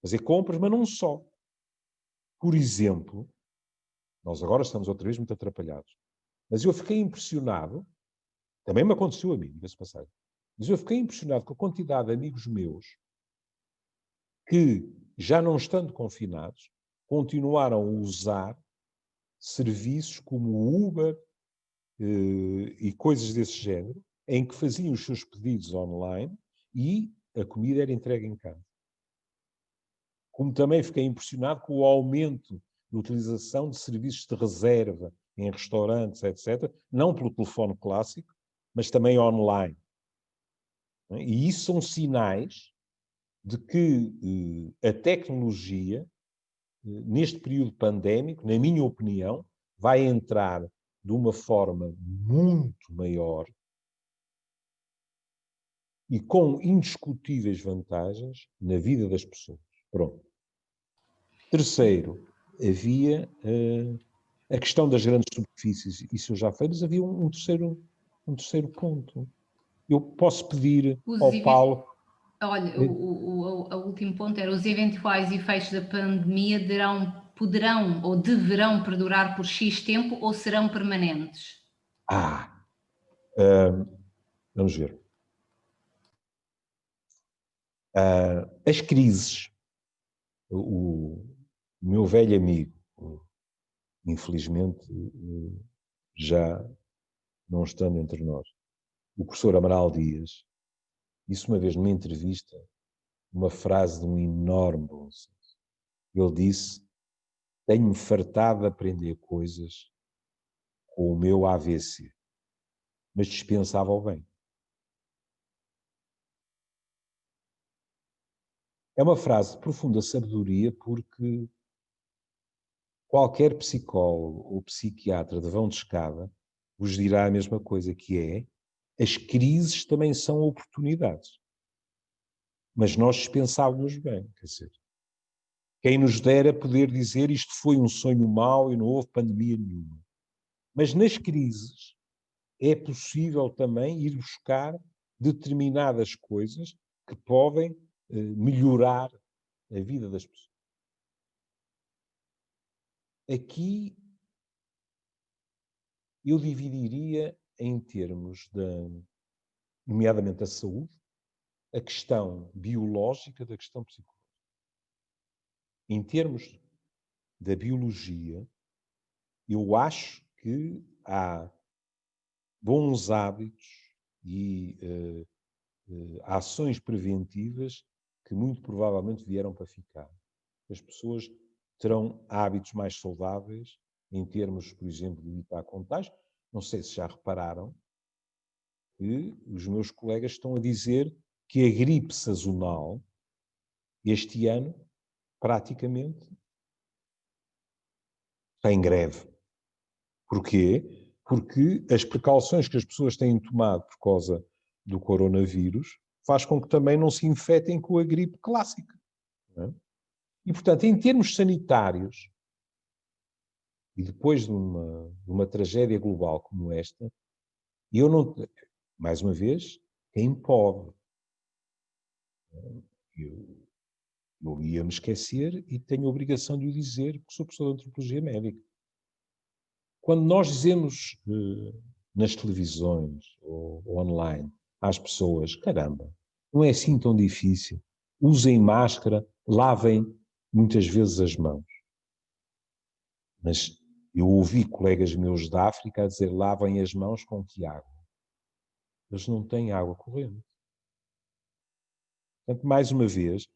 S2: Fazer compras, mas não só. Por exemplo, nós agora estamos outra vez muito atrapalhados, mas eu fiquei impressionado, também me aconteceu a mim, diga-se passagem, mas eu fiquei impressionado com a quantidade de amigos meus que, já não estando confinados, continuaram a usar serviços como o Uber e coisas desse género, em que faziam os seus pedidos online e a comida era entregue em casa. Como também fiquei impressionado com o aumento da utilização de serviços de reserva em restaurantes, etc., não pelo telefone clássico, mas também online. E isso são sinais de que a tecnologia, neste período pandémico, na minha opinião, vai entrar de uma forma muito maior e com indiscutíveis vantagens na vida das pessoas. Pronto. Terceiro, havia a questão das grandes superfícies. Isso eu já falei, mas havia um terceiro ponto. Eu posso pedir ao Paulo...
S3: Olha, o último ponto era: os eventuais efeitos da pandemia poderão ou deverão perdurar por X tempo ou serão permanentes?
S2: Vamos ver. As crises, o meu velho amigo, infelizmente já não estando entre nós, o professor Amaral Dias, disse uma vez numa entrevista uma frase de um enorme bom senso. Ele disse: tenho-me fartado de aprender coisas com o meu AVC, mas dispensava o bem. É uma frase de profunda sabedoria, porque qualquer psicólogo ou psiquiatra de vão de escada vos dirá a mesma coisa, que é: as crises também são oportunidades. Mas nós dispensávamos bem, quer dizer, quem nos dera poder dizer isto foi um sonho mau e não houve pandemia nenhuma. Mas nas crises é possível também ir buscar determinadas coisas que podem melhorar a vida das pessoas. Aqui eu dividiria em termos nomeadamente da saúde, a questão biológica da questão psicológica. Em termos da biologia, eu acho que há bons hábitos e ações preventivas que muito provavelmente vieram para ficar. As pessoas terão hábitos mais saudáveis em termos, por exemplo, de evitar contágio. Não sei se já repararam que os meus colegas estão a dizer que a gripe sazonal, este ano, praticamente, está em greve. Porquê? Porque as precauções que as pessoas têm tomado por causa do coronavírus faz com que também não se infectem com a gripe clássica. Não é? E, portanto, em termos sanitários, e depois de uma tragédia global como esta, eu não... Mais uma vez, quem pode? Eu ia me esquecer e tenho a obrigação de o dizer, porque sou professor de antropologia médica. Quando nós dizemos nas televisões ou online às pessoas: caramba, não é assim tão difícil, usem máscara, lavem muitas vezes as mãos. Mas eu ouvi colegas meus da África a dizer: lavem as mãos com que água? Eles não têm água corrente. Portanto, mais uma vez,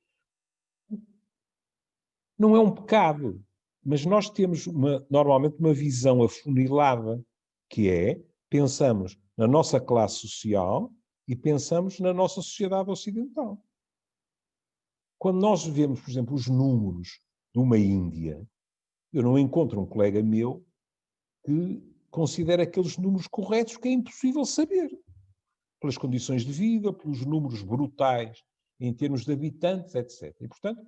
S2: não é um pecado, mas nós temos normalmente uma visão afunilada, que é: pensamos na nossa classe social e pensamos na nossa sociedade ocidental. Quando nós vemos, por exemplo, os números de uma Índia, eu não encontro um colega meu que considere aqueles números corretos, que é impossível saber. Pelas condições de vida, pelos números brutais em termos de habitantes, etc. E, portanto,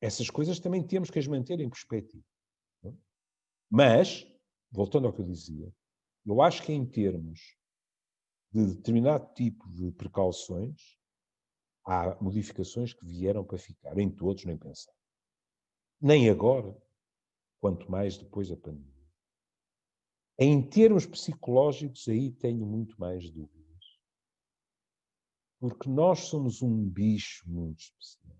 S2: essas coisas também temos que as manter em perspectiva. Mas, voltando ao que eu dizia, eu acho que em termos de determinado tipo de precauções, há modificações que vieram para ficar. Em todos, nem pensar. Nem agora, quanto mais depois da pandemia. Em termos psicológicos, aí tenho muito mais dúvidas. Porque nós somos um bicho muito especial.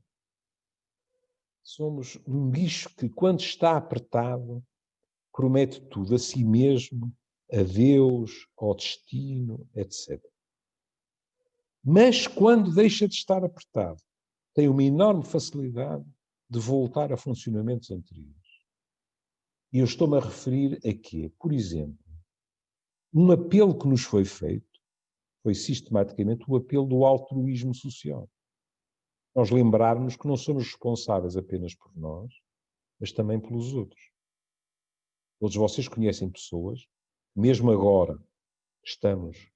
S2: Somos um bicho que, quando está apertado, promete tudo a si mesmo, a Deus, ao destino, etc. Mas, quando deixa de estar apertado, tem uma enorme facilidade de voltar a funcionamentos anteriores. E eu estou-me a referir a quê? Por exemplo, um apelo que nos foi feito foi sistematicamente o apelo do altruísmo social. Nós lembrarmos que não somos responsáveis apenas por nós, mas também pelos outros. Todos vocês conhecem pessoas, mesmo agora estamos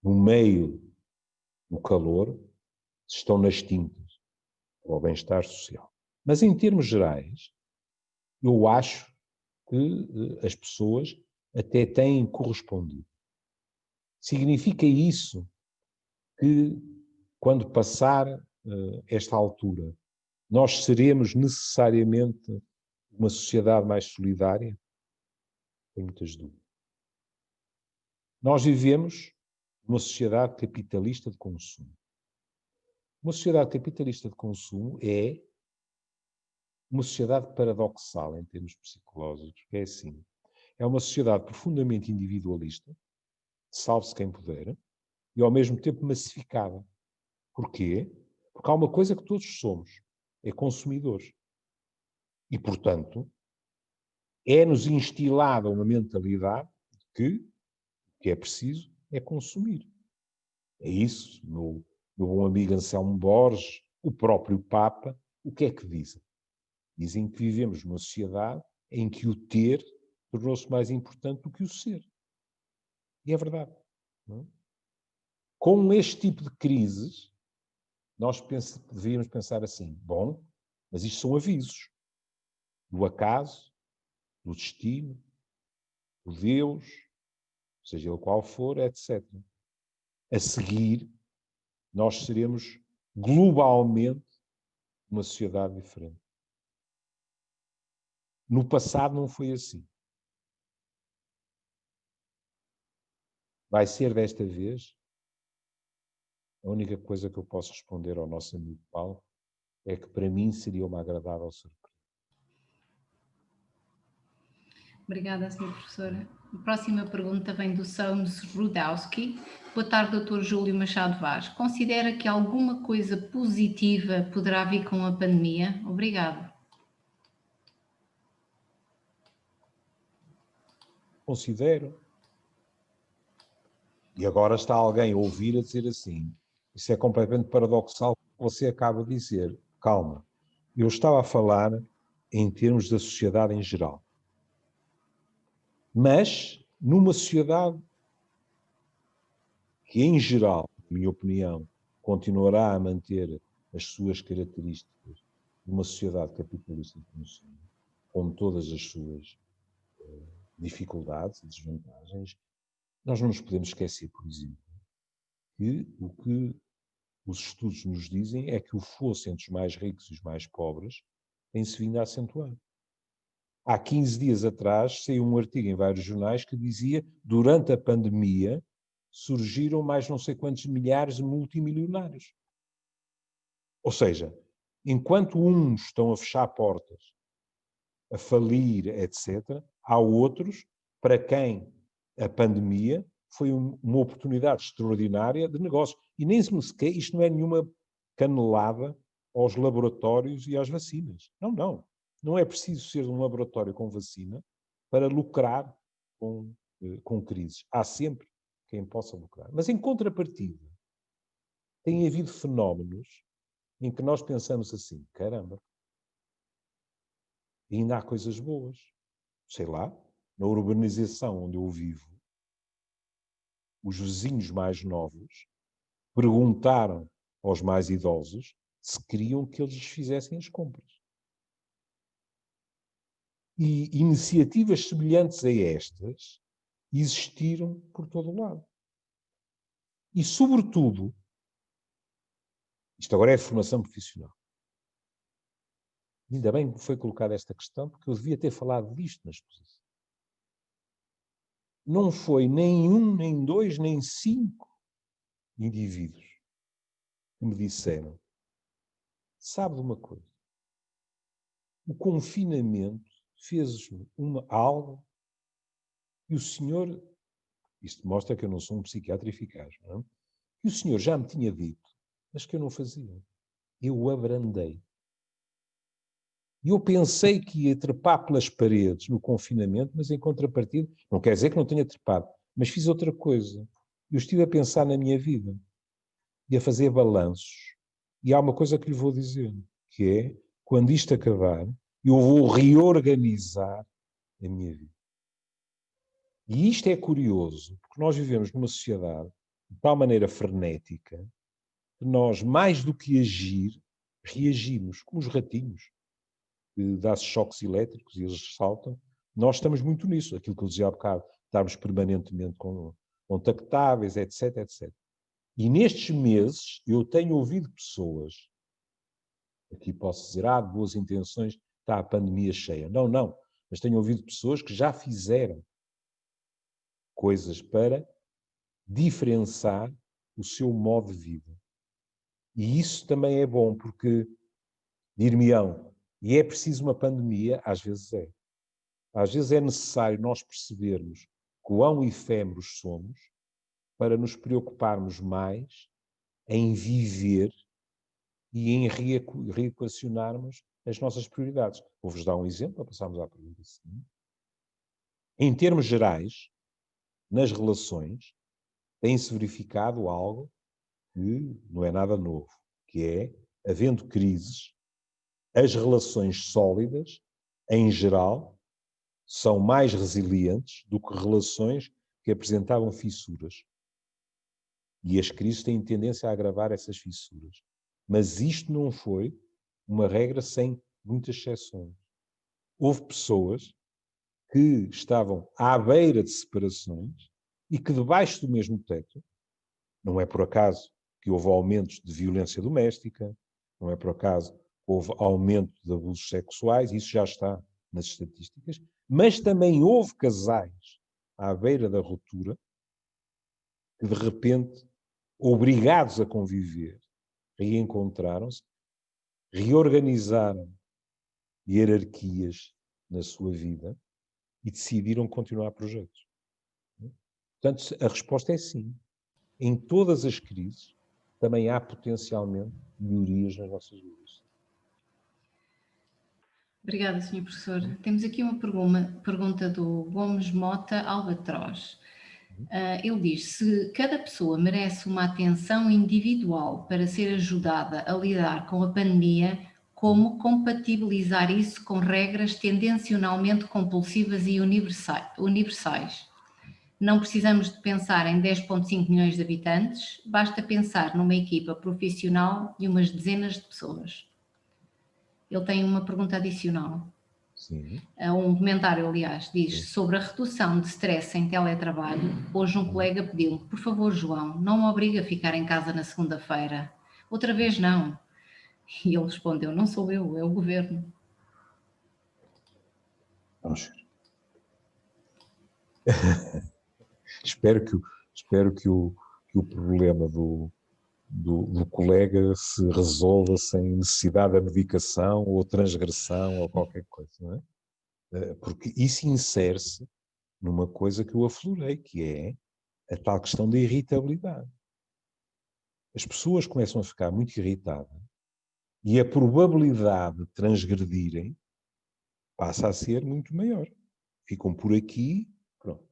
S2: no meio do calor, estão nas tintas para o bem-estar social. Mas em termos gerais, eu acho que as pessoas até têm correspondido. Significa isso que, quando passar esta altura, nós seremos necessariamente uma sociedade mais solidária? Tenho muitas dúvidas. Nós vivemos numa sociedade capitalista de consumo. Uma sociedade capitalista de consumo é uma sociedade paradoxal em termos psicológicos, que é assim. É uma sociedade profundamente individualista, salve-se quem puder, e ao mesmo tempo massificada. Porquê? Porque há uma coisa que todos somos, é consumidores. E, portanto, é-nos instilada uma mentalidade de que o que é preciso é consumir. É isso, meu bom amigo Anselmo Borges, o próprio Papa, o que é que dizem? Dizem que vivemos numa sociedade em que o ter tornou-se mais importante do que o ser. E é verdade. Não é? Com este tipo de crises, nós deveríamos pensar assim, bom, mas isto são avisos do acaso, do destino, do Deus, seja ele qual for, etc. A seguir, nós seremos globalmente uma sociedade diferente. No passado não foi assim. Vai ser desta vez? A única coisa que eu posso responder ao nosso amigo Paulo é que para mim seria uma agradável surpresa.
S3: Obrigada, Sra. Professora. A próxima pergunta vem do Sams Rudowski. Boa tarde, Dr. Júlio Machado Vaz. Considera que alguma coisa positiva poderá vir com a pandemia? Obrigado.
S2: Considero. E agora está alguém a ouvir a dizer assim, isso é completamente paradoxal o que você acaba de dizer. Calma. Eu estava a falar em termos da sociedade em geral. Mas, numa sociedade que, em geral, na minha opinião, continuará a manter as suas características de uma sociedade capitalista de consumo, com todas as suas dificuldades e desvantagens, nós não nos podemos esquecer, por exemplo, que o que os estudos nos dizem é que o fosso entre os mais ricos e os mais pobres tem-se vindo a acentuar. Há 15 dias atrás saiu um artigo em vários jornais que dizia que durante a pandemia surgiram mais não sei quantos milhares de multimilionários. Ou seja, enquanto uns estão a fechar portas, a falir, etc., há outros para quem a pandemia foi uma oportunidade extraordinária de negócio. E nem sequer, isto não é nenhuma canelada aos laboratórios e às vacinas. Não, não. Não é preciso ser um laboratório com vacina para lucrar com crises. Há sempre quem possa lucrar. Mas, em contrapartida, tem havido fenómenos em que nós pensamos assim, caramba, ainda há coisas boas. Sei lá, na urbanização onde eu vivo, os vizinhos mais novos perguntaram aos mais idosos se queriam que eles lhes fizessem as compras. E iniciativas semelhantes a estas existiram por todo o lado. E, sobretudo, isto agora é formação profissional. Ainda bem que foi colocada esta questão, porque eu devia ter falado disto na exposição. Não foi nem um, nem dois, nem 5 indivíduos que me disseram, sabe de uma coisa? O confinamento fez-me algo e o senhor, isto mostra que eu não sou um psiquiatra eficaz, não é? E o senhor já me tinha dito, mas que eu não fazia. Eu abrandei. E eu pensei que ia trepar pelas paredes no confinamento, mas em contrapartida, não quer dizer que não tenha trepado, mas fiz outra coisa. Eu estive a pensar na minha vida e a fazer balanços. E há uma coisa que lhe vou dizer, que é, quando isto acabar, eu vou reorganizar a minha vida. E isto é curioso, porque nós vivemos numa sociedade de tal maneira frenética que nós, mais do que agir, reagimos, como os ratinhos, que dá-se choques elétricos e eles saltam. Nós estamos muito nisso, aquilo que eu dizia há bocado, estarmos permanentemente contactáveis, etc, etc. E nestes meses eu tenho ouvido pessoas, aqui posso dizer, de boas intenções, está a pandemia cheia. Não, não, mas tenho ouvido pessoas que já fizeram coisas para diferenciar o seu modo de vida. E isso também é bom, porque, dir-me-ão, e é preciso uma pandemia? Às vezes é. Às vezes é necessário nós percebermos quão efêmeros somos para nos preocuparmos mais em viver e em reequacionarmos as nossas prioridades. Vou-vos dar um exemplo, para passarmos à pergunta seguinte. Em termos gerais, nas relações, tem-se verificado algo que não é nada novo, que é, havendo crises, as relações sólidas, em geral, são mais resilientes do que relações que apresentavam fissuras. E as crises têm tendência a agravar essas fissuras. Mas isto não foi uma regra sem muitas exceções. Houve pessoas que estavam à beira de separações e que debaixo do mesmo teto, não é por acaso que houve aumentos de violência doméstica, não é por acaso que houve aumento de abusos sexuais, isso já está nas estatísticas, mas também houve casais à beira da ruptura que de repente, obrigados a conviver, reencontraram-se, reorganizaram hierarquias na sua vida e decidiram continuar projetos. Portanto, a resposta é sim. Em todas as crises também há potencialmente melhorias nas nossas vidas.
S3: Obrigada, Sr. Professor. Temos aqui uma pergunta do Gomes Mota Albatroz. Ele diz: se cada pessoa merece uma atenção individual para ser ajudada a lidar com a pandemia, como compatibilizar isso com regras tendencionalmente compulsivas e universais? Não precisamos de pensar em 10,5 milhões de habitantes, basta pensar numa equipa profissional de umas dezenas de pessoas. Ele tem uma pergunta adicional.
S2: Sim.
S3: Um comentário, aliás, diz: sobre a redução de stress em teletrabalho, hoje um colega pediu-me: por favor, João, não me obrigue a ficar em casa na segunda-feira. Outra vez não. E ele respondeu: não sou eu, é o governo.
S2: Vamos ver. Espero que o problema do colega se resolva sem necessidade da medicação ou transgressão ou qualquer coisa, não é? Porque isso insere-se numa coisa que eu aflorei, que é a tal questão da irritabilidade. As pessoas começam a ficar muito irritadas e a probabilidade de transgredirem passa a ser muito maior. Ficam por aqui, pronto.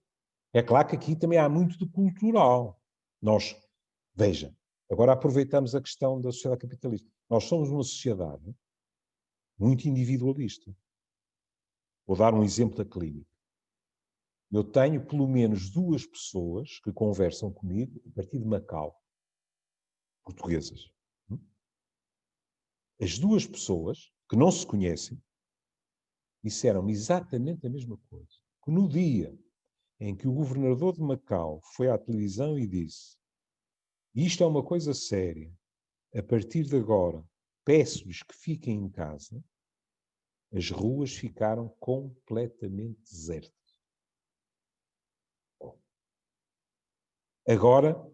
S2: É claro que aqui também há muito de cultural. Veja, agora aproveitamos a questão da sociedade capitalista. Nós somos uma sociedade muito individualista. Vou dar um exemplo da clínica. Eu tenho pelo menos 2 pessoas que conversam comigo a partir de Macau, portuguesas. As 2 pessoas, que não se conhecem, disseram-me exatamente a mesma coisa. Que no dia em que o governador de Macau foi à televisão e disse: isto é uma coisa séria, a partir de agora peço-lhes que fiquem em casa, as ruas ficaram completamente desertas. Bom, agora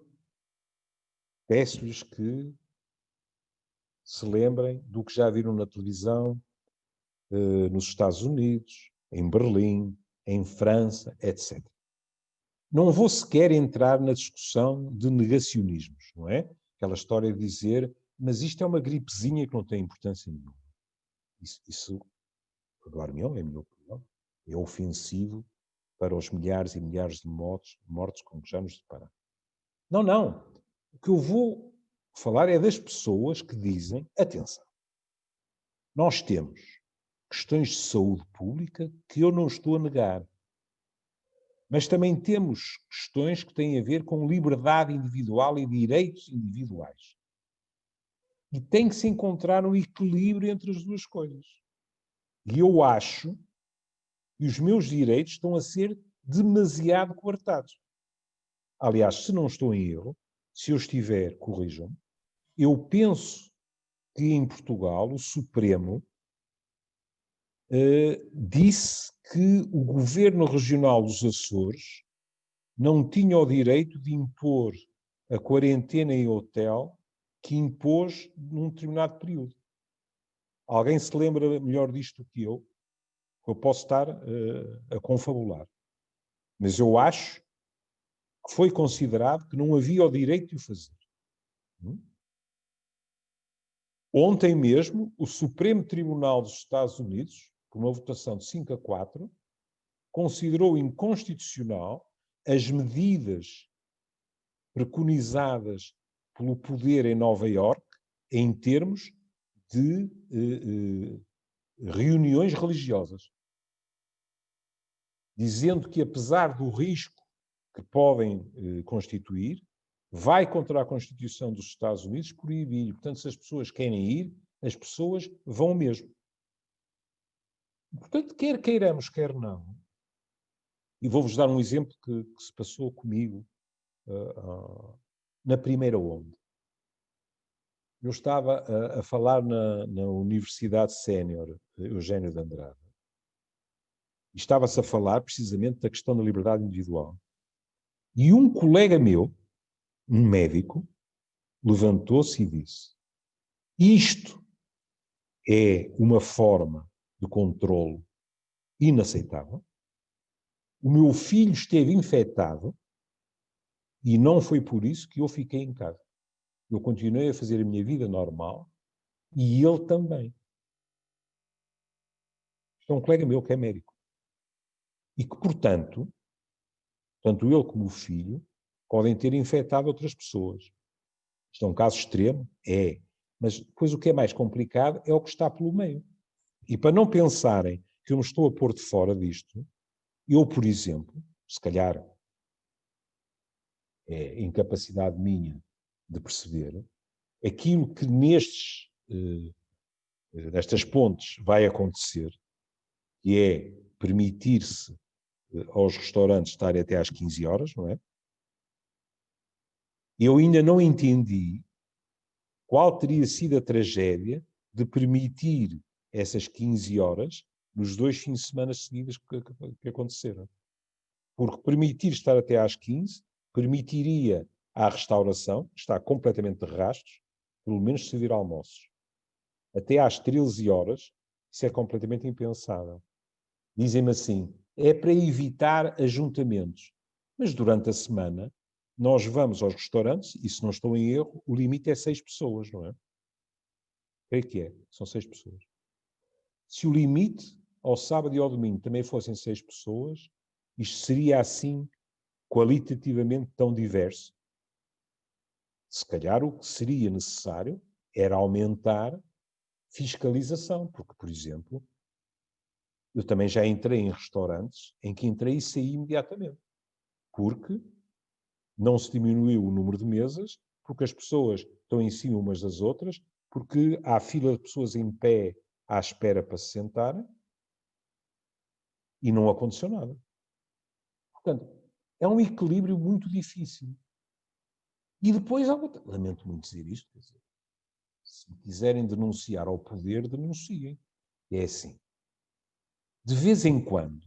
S2: peço-lhes que se lembrem do que já viram na televisão, nos Estados Unidos, em Berlim, em França, etc. Não vou sequer entrar na discussão de negacionismos, não é? Aquela história de dizer, mas isto é uma gripezinha que não tem importância nenhuma. Isso perdoar-me-ão, é a minha opinião, é ofensivo para os milhares e milhares de mortos com que já nos deparamos. Não, não. O que eu vou falar é das pessoas que dizem, atenção, nós temos questões de saúde pública que eu não estou a negar, mas também temos questões que têm a ver com liberdade individual e direitos individuais. E tem que se encontrar um equilíbrio entre as duas coisas. E eu acho que os meus direitos estão a ser demasiado coartados. Aliás, se não estou em erro, se eu estiver, corrijam-me, eu penso que em Portugal o Supremo disse que o governo regional dos Açores não tinha o direito de impor a quarentena em hotel que impôs num determinado período. Alguém se lembra melhor disto do que eu? Eu posso estar a confabular. Mas eu acho que foi considerado que não havia o direito de o fazer. Ontem mesmo, o Supremo Tribunal dos Estados Unidos, por uma votação de 5-4, considerou inconstitucional as medidas preconizadas pelo poder em Nova Iorque em termos de reuniões religiosas, dizendo que, apesar do risco que podem constituir, vai contra a Constituição dos Estados Unidos proibir. Portanto, se as pessoas querem ir, as pessoas vão mesmo. Portanto, quer queiramos, quer não. E vou-vos dar um exemplo que se passou comigo na primeira onda. Eu estava a falar na Universidade Sénior Eugênio de Andrade. E estava-se a falar precisamente da questão da liberdade individual. E um colega meu, um médico, levantou-se e disse: isto é uma forma de controlo inaceitável. O meu filho esteve infectado e não foi por isso que eu fiquei em casa. Eu continuei a fazer a minha vida normal e ele também. Isto é um colega meu que é médico. E que, portanto, tanto ele como o filho podem ter infectado outras pessoas. Isto é um caso extremo? É. Mas depois o que é mais complicado é o que está pelo meio. E para não pensarem que eu me estou a pôr de fora disto, eu, por exemplo, se calhar é incapacidade minha de perceber, aquilo que nestas pontes vai acontecer, que é permitir-se aos restaurantes estarem até às 15 horas, não é? Eu ainda não entendi qual teria sido a tragédia de permitir essas 15 horas nos 2 fins de semana seguidos que aconteceram. Porque permitir estar até às 15 permitiria à restauração, que está completamente de rastros, pelo menos servir almoços. Até às 13 horas, isso é completamente impensável. Dizem-me assim, é para evitar ajuntamentos. Mas durante a semana, nós vamos aos restaurantes, e se não estou em erro, o limite é 6 pessoas, não é? O que é? São 6 pessoas. Se o limite ao sábado e ao domingo também fossem 6 pessoas, isto seria assim qualitativamente tão diverso. Se calhar o que seria necessário era aumentar fiscalização, porque, por exemplo, eu também já entrei em restaurantes em que entrei e saí imediatamente, porque não se diminuiu o número de mesas, porque as pessoas estão em cima umas das outras, porque há fila de pessoas em pé à espera para se sentarem e não aconteceu nada. Portanto, é um equilíbrio muito difícil. E depois, lamento muito dizer isto, quer dizer, se quiserem denunciar ao poder, denunciem. É assim. De vez em quando,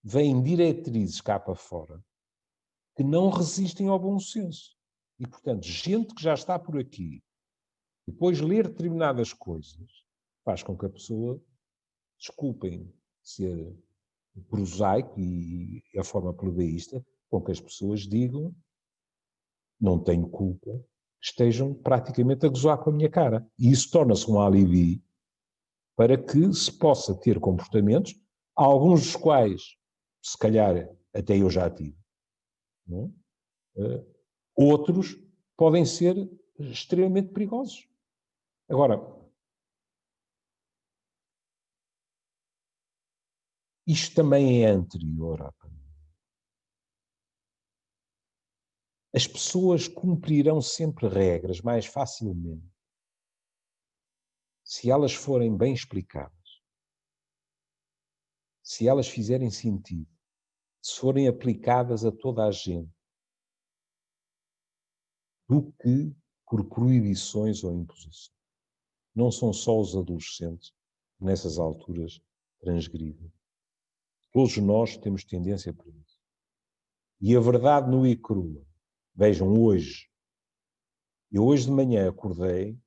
S2: vêm diretrizes cá para fora que não resistem ao bom senso. E, portanto, gente que já está por aqui, depois ler determinadas coisas, faz com que a pessoa, desculpem ser prosaico e a forma plebeísta, com que as pessoas digam, não tenho culpa, estejam praticamente a gozar com a minha cara. E isso torna-se um alibi para que se possa ter comportamentos, alguns dos quais, se calhar, até eu já tive, não é? Outros podem ser extremamente perigosos. Agora, isto também é anterior à pandemia. As pessoas cumprirão sempre regras mais facilmente se elas forem bem explicadas, se elas fizerem sentido, se forem aplicadas a toda a gente, do que por proibições ou imposições. Não são só os adolescentes que nessas alturas transgridem. Todos nós temos tendência para isso. E a verdade nua e crua. Vejam, eu hoje de manhã acordei,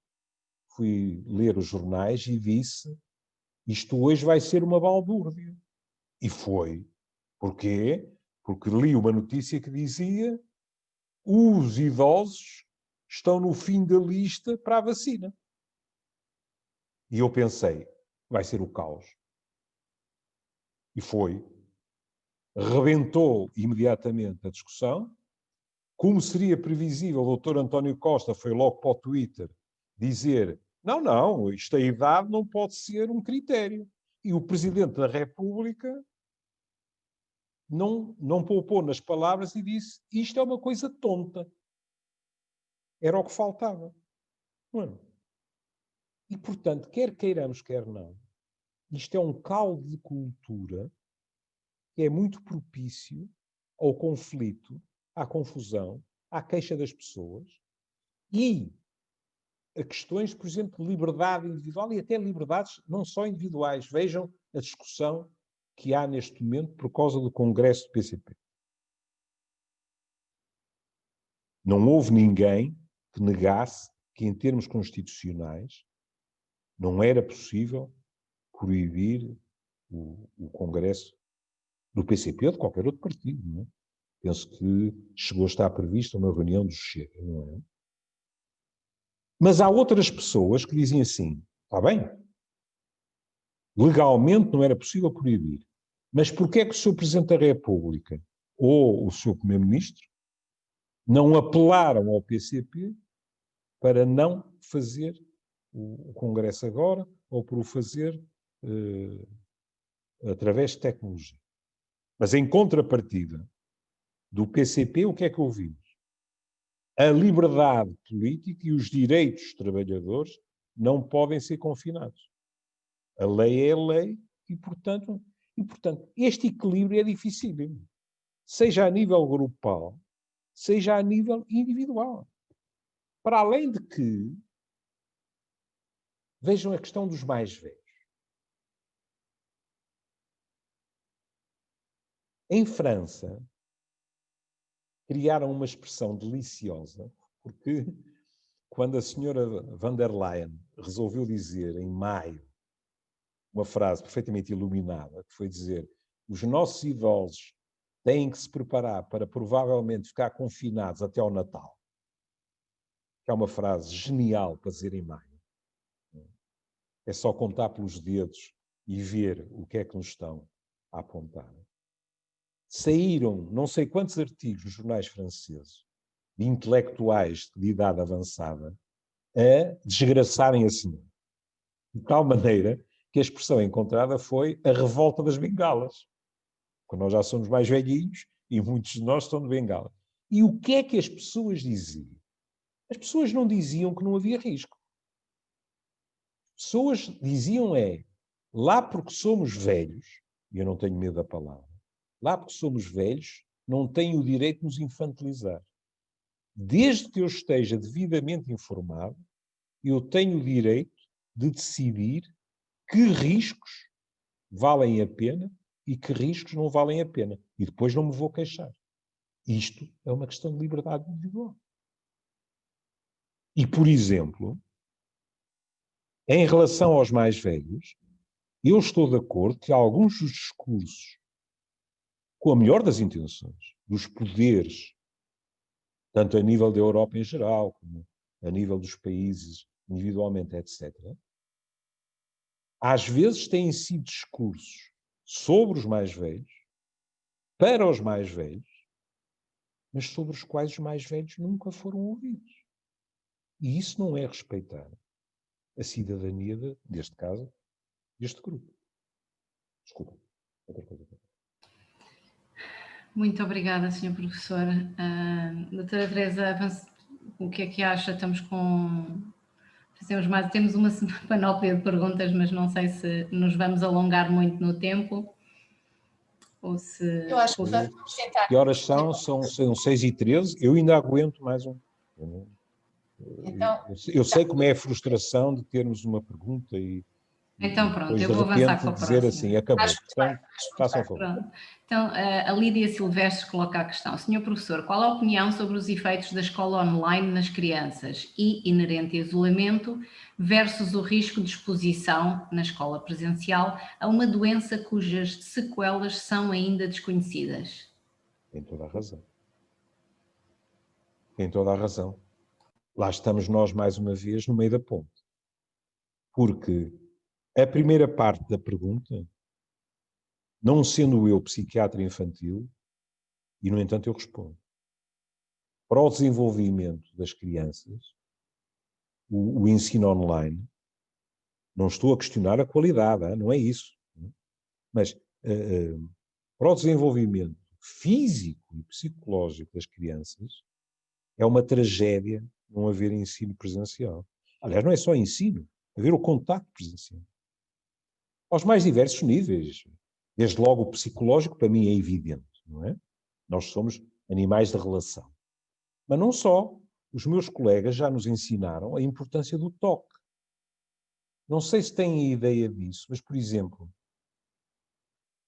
S2: fui ler os jornais e disse: isto hoje vai ser uma balbúrdia. E foi. Porquê? Porque li uma notícia que dizia: os idosos estão no fim da lista para a vacina. E eu pensei: vai ser o caos. E foi. Rebentou imediatamente a discussão. Como seria previsível, o Dr. António Costa foi logo para o Twitter dizer: não, isto a idade não pode ser um critério. E o Presidente da República não poupou nas palavras e disse: isto é uma coisa tonta. Era o que faltava. Não. E, portanto, quer queiramos, quer não, isto é um caldo de cultura que é muito propício ao conflito, à confusão, à queixa das pessoas e a questões, por exemplo, de liberdade individual e até liberdades não só individuais. Vejam a discussão que há neste momento por causa do Congresso do PCP. Não houve ninguém que negasse que, em termos constitucionais, não era possível proibir o Congresso do PCP ou de qualquer outro partido, não é? Penso que chegou a estar prevista uma reunião do Chega, não é? Mas há outras pessoas que dizem assim: está bem, legalmente não era possível proibir, mas porquê é que o Sr. Presidente da República ou o Sr. Primeiro-Ministro não apelaram ao PCP para não fazer o Congresso agora ou por o fazer através de tecnologia? Mas em contrapartida do PCP, o que é que ouvimos? A liberdade política e os direitos dos trabalhadores não podem ser confinados. A lei é a lei e, portanto, este equilíbrio é dificílimo. Seja a nível grupal, seja a nível individual. Para além de que, vejam a questão dos mais velhos. Em França, criaram uma expressão deliciosa, porque quando a senhora van der Leyen resolveu dizer, em maio, uma frase perfeitamente iluminada, que foi dizer: os nossos idosos têm que se preparar para provavelmente ficar confinados até ao Natal, que é uma frase genial para dizer em maio. É só contar pelos dedos e ver o que é que nos estão a apontar. Saíram não sei quantos artigos nos jornais franceses de intelectuais de idade avançada a desgraçarem a senhora. De tal maneira que a expressão encontrada foi a revolta das bengalas. Porque nós já somos mais velhinhos e muitos de nós estão de bengala. E o que é que as pessoas diziam? As pessoas não diziam que não havia risco. As pessoas diziam lá porque somos velhos, e eu não tenho medo da palavra, lá porque somos velhos, não têm o direito de nos infantilizar. Desde que eu esteja devidamente informado, eu tenho o direito de decidir que riscos valem a pena e que riscos não valem a pena. E depois não me vou queixar. Isto é uma questão de liberdade individual. E, por exemplo, em relação aos mais velhos, eu estou de acordo que alguns dos discursos, com a melhor das intenções, dos poderes, tanto a nível da Europa em geral, como a nível dos países individualmente, etc., às vezes têm sido discursos sobre os mais velhos, para os mais velhos, mas sobre os quais os mais velhos nunca foram ouvidos. E isso não é respeitar a cidadania, neste caso, deste grupo. Desculpa. Outra coisa.
S3: Muito obrigada, Sr. Professor. Doutora Teresa, o que é que acha? Estamos com... Temos uma panóplia de perguntas, mas não sei se nos vamos alongar muito no tempo. Ou se...
S1: Eu acho que vamos tentar.
S2: Que horas são? São 6h13. Eu ainda aguento mais um.
S1: Então,
S2: eu sei como é a frustração de termos uma pergunta e
S3: então pronto,
S2: depois,
S3: eu vou avançar com a
S2: dizer
S3: próxima.
S2: assim, acabou. Portanto, façam um favor.
S3: Pronto. Então, a Lídia Silvestre coloca a questão. Senhor professor, qual a opinião sobre os efeitos da escola online nas crianças e inerente isolamento versus o risco de exposição na escola presencial a uma doença cujas sequelas são ainda desconhecidas?
S2: Tem toda a razão. Tem toda a razão. Lá estamos nós, mais uma vez, no meio da ponte. Porque a primeira parte da pergunta, não sendo eu psiquiatra infantil, e no entanto eu respondo. Para o desenvolvimento das crianças, o ensino online, não estou a questionar a qualidade, não é isso. Mas para o desenvolvimento físico e psicológico das crianças, é uma tragédia não haver ensino presencial. Aliás, não é só ensino, haver o contacto presencial. Aos mais diversos níveis. Desde logo o psicológico, para mim é evidente, não é? Nós somos animais de relação. Mas não só. Os meus colegas já nos ensinaram a importância do toque. Não sei se têm ideia disso, mas, por exemplo,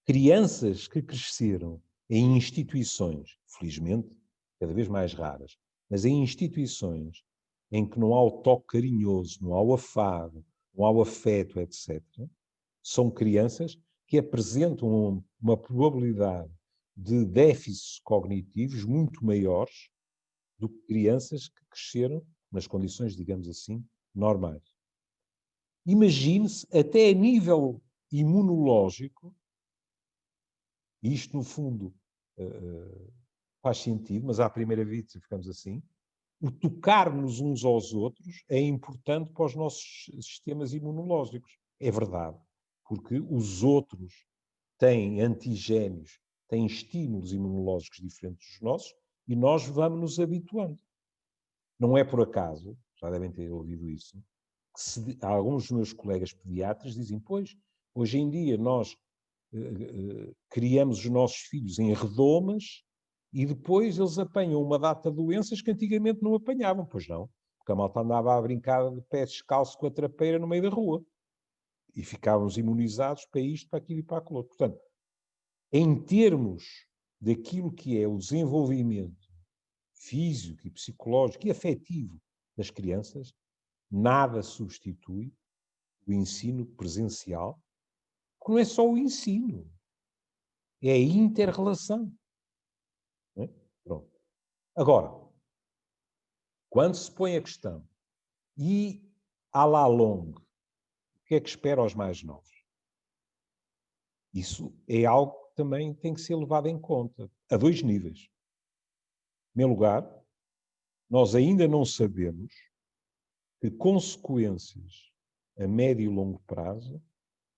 S2: crianças que cresceram em instituições, felizmente, cada vez mais raras, mas em instituições em que não há o toque carinhoso, não há o afago, não há o afeto, etc., são crianças que apresentam uma probabilidade de déficits cognitivos muito maiores do que crianças que cresceram nas condições, digamos assim, normais. Imagine-se, até a nível imunológico, e isto, no fundo, faz sentido, mas à primeira vista ficamos assim, o tocar-nos uns aos outros é importante para os nossos sistemas imunológicos. É verdade, porque os outros têm antigénios, têm estímulos imunológicos diferentes dos nossos e nós vamos nos habituando. Não é por acaso, já devem ter ouvido isso, que alguns dos meus colegas pediatras dizem, pois, hoje em dia nós criamos os nossos filhos em redomas e depois eles apanham uma data de doenças que antigamente não apanhavam, pois não, porque a malta andava a brincar de pés descalços com a trapeira no meio da rua e ficávamos imunizados para isto, para aquilo e para aquilo outro. Portanto, em termos daquilo que é o desenvolvimento físico e psicológico e afetivo das crianças, nada substitui o ensino presencial, porque não é só o ensino, é a inter-relação. É? Pronto. Agora, quando se põe a questão, e à la longue, o que é que espera aos mais novos? Isso é algo que também tem que ser levado em conta, a dois níveis. Em primeiro lugar, nós ainda não sabemos que consequências a médio e longo prazo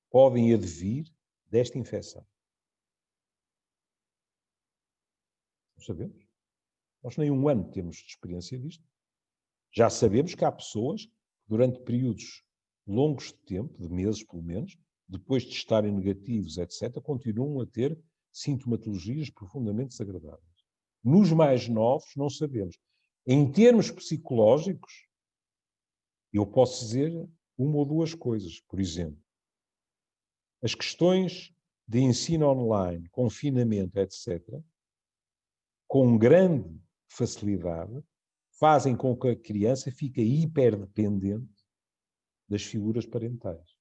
S2: podem advir desta infecção. Não sabemos. Nós nem um ano temos de experiência disto. Já sabemos que há pessoas que, durante períodos longos de tempo, de meses pelo menos, depois de estarem negativos, etc., continuam a ter sintomatologias profundamente desagradáveis. Nos mais novos, não sabemos. Em termos psicológicos, eu posso dizer uma ou duas coisas. Por exemplo, as questões de ensino online, confinamento, etc., com grande facilidade, fazem com que a criança fique hiperdependente das figuras parentais.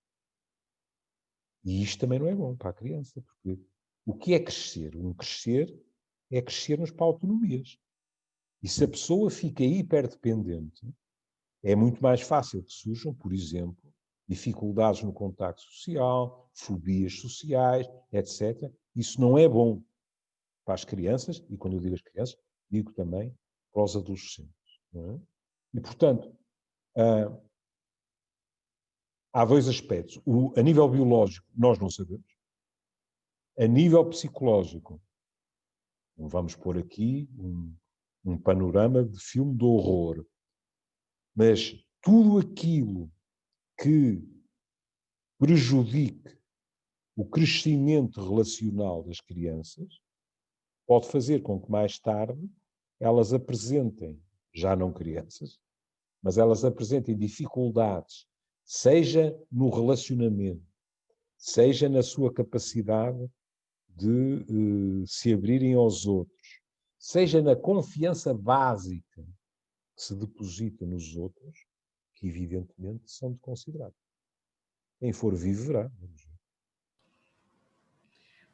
S2: E isto também não é bom para a criança, porque o que é crescer? Um crescer é crescermos para autonomias. E se a pessoa fica hiperdependente, é muito mais fácil que surjam, por exemplo, dificuldades no contacto social, fobias sociais, etc. Isso não é bom para as crianças, e quando eu digo as crianças, digo também para os adolescentes. Não é? E, portanto, há dois aspectos. A nível biológico, nós não sabemos. A nível psicológico, vamos pôr aqui um panorama de filme de horror, mas tudo aquilo que prejudique o crescimento relacional das crianças pode fazer com que mais tarde elas apresentem, já não crianças, mas elas apresentem dificuldades, seja no relacionamento, seja na sua capacidade de se abrirem aos outros, seja na confiança básica que se deposita nos outros, que evidentemente são de considerar. Quem for vivo verá.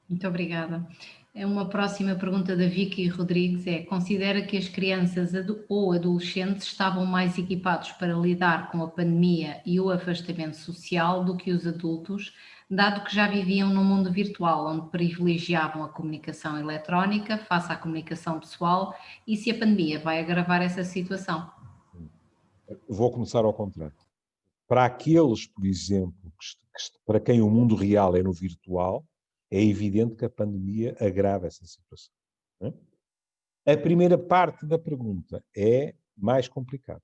S3: Muito obrigada. Uma próxima pergunta da Vicky Rodrigues é: considera que as crianças ou adolescentes estavam mais equipados para lidar com a pandemia e o afastamento social do que os adultos, dado que já viviam num mundo virtual, onde privilegiavam a comunicação eletrónica face à comunicação pessoal, e se a pandemia vai agravar essa situação?
S2: Vou começar ao contrário. Para aqueles, por exemplo, para quem o mundo real é no virtual, é evidente que a pandemia agrava essa situação. Não é? A primeira parte da pergunta é mais complicada.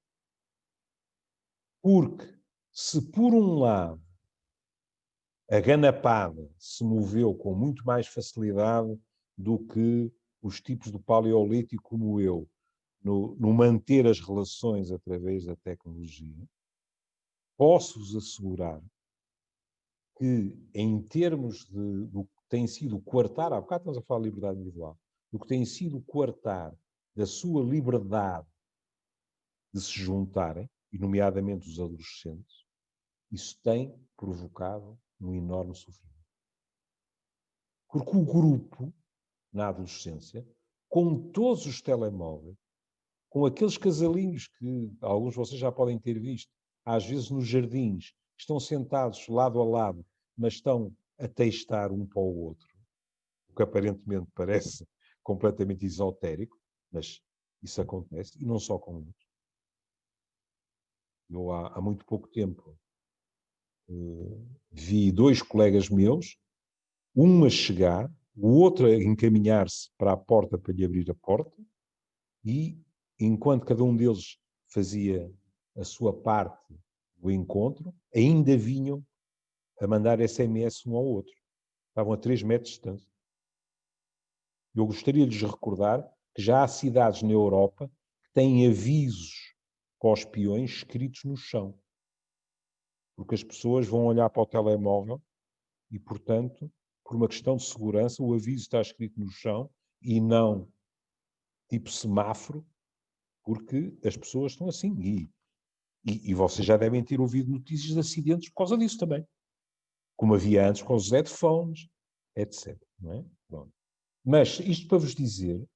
S2: Porque se por um lado a ganapada se moveu com muito mais facilidade do que os tipos do paleolítico como eu, no manter as relações através da tecnologia, posso-vos assegurar que, em termos do que tem sido o coartar, há bocado estamos a falar de liberdade individual, do que tem sido o coartar da sua liberdade de se juntarem, e nomeadamente os adolescentes, isso tem provocado um enorme sofrimento. Porque o grupo, na adolescência, com todos os telemóveis, com aqueles casalinhos que alguns de vocês já podem ter visto, às vezes nos jardins, estão sentados lado a lado, mas estão a testar um para o outro, o que aparentemente parece completamente esotérico, mas isso acontece, e não só com eles. Eu há muito pouco tempo vi dois colegas meus, um a chegar, o outro a encaminhar-se para a porta para lhe abrir a porta, e enquanto cada um deles fazia a sua parte do encontro, ainda vinham a mandar SMS um ao outro. Estavam a 3 metros de distância. Eu gostaria de lhes recordar que já há cidades na Europa que têm avisos para os peões escritos no chão. Porque as pessoas vão olhar para o telemóvel e, portanto, por uma questão de segurança, o aviso está escrito no chão e não tipo semáforo, porque as pessoas estão assim. E vocês já devem ter ouvido notícias de acidentes por causa disso também. Como havia antes com os headphones, etc. Não é? Pronto. Mas isto para vos dizer,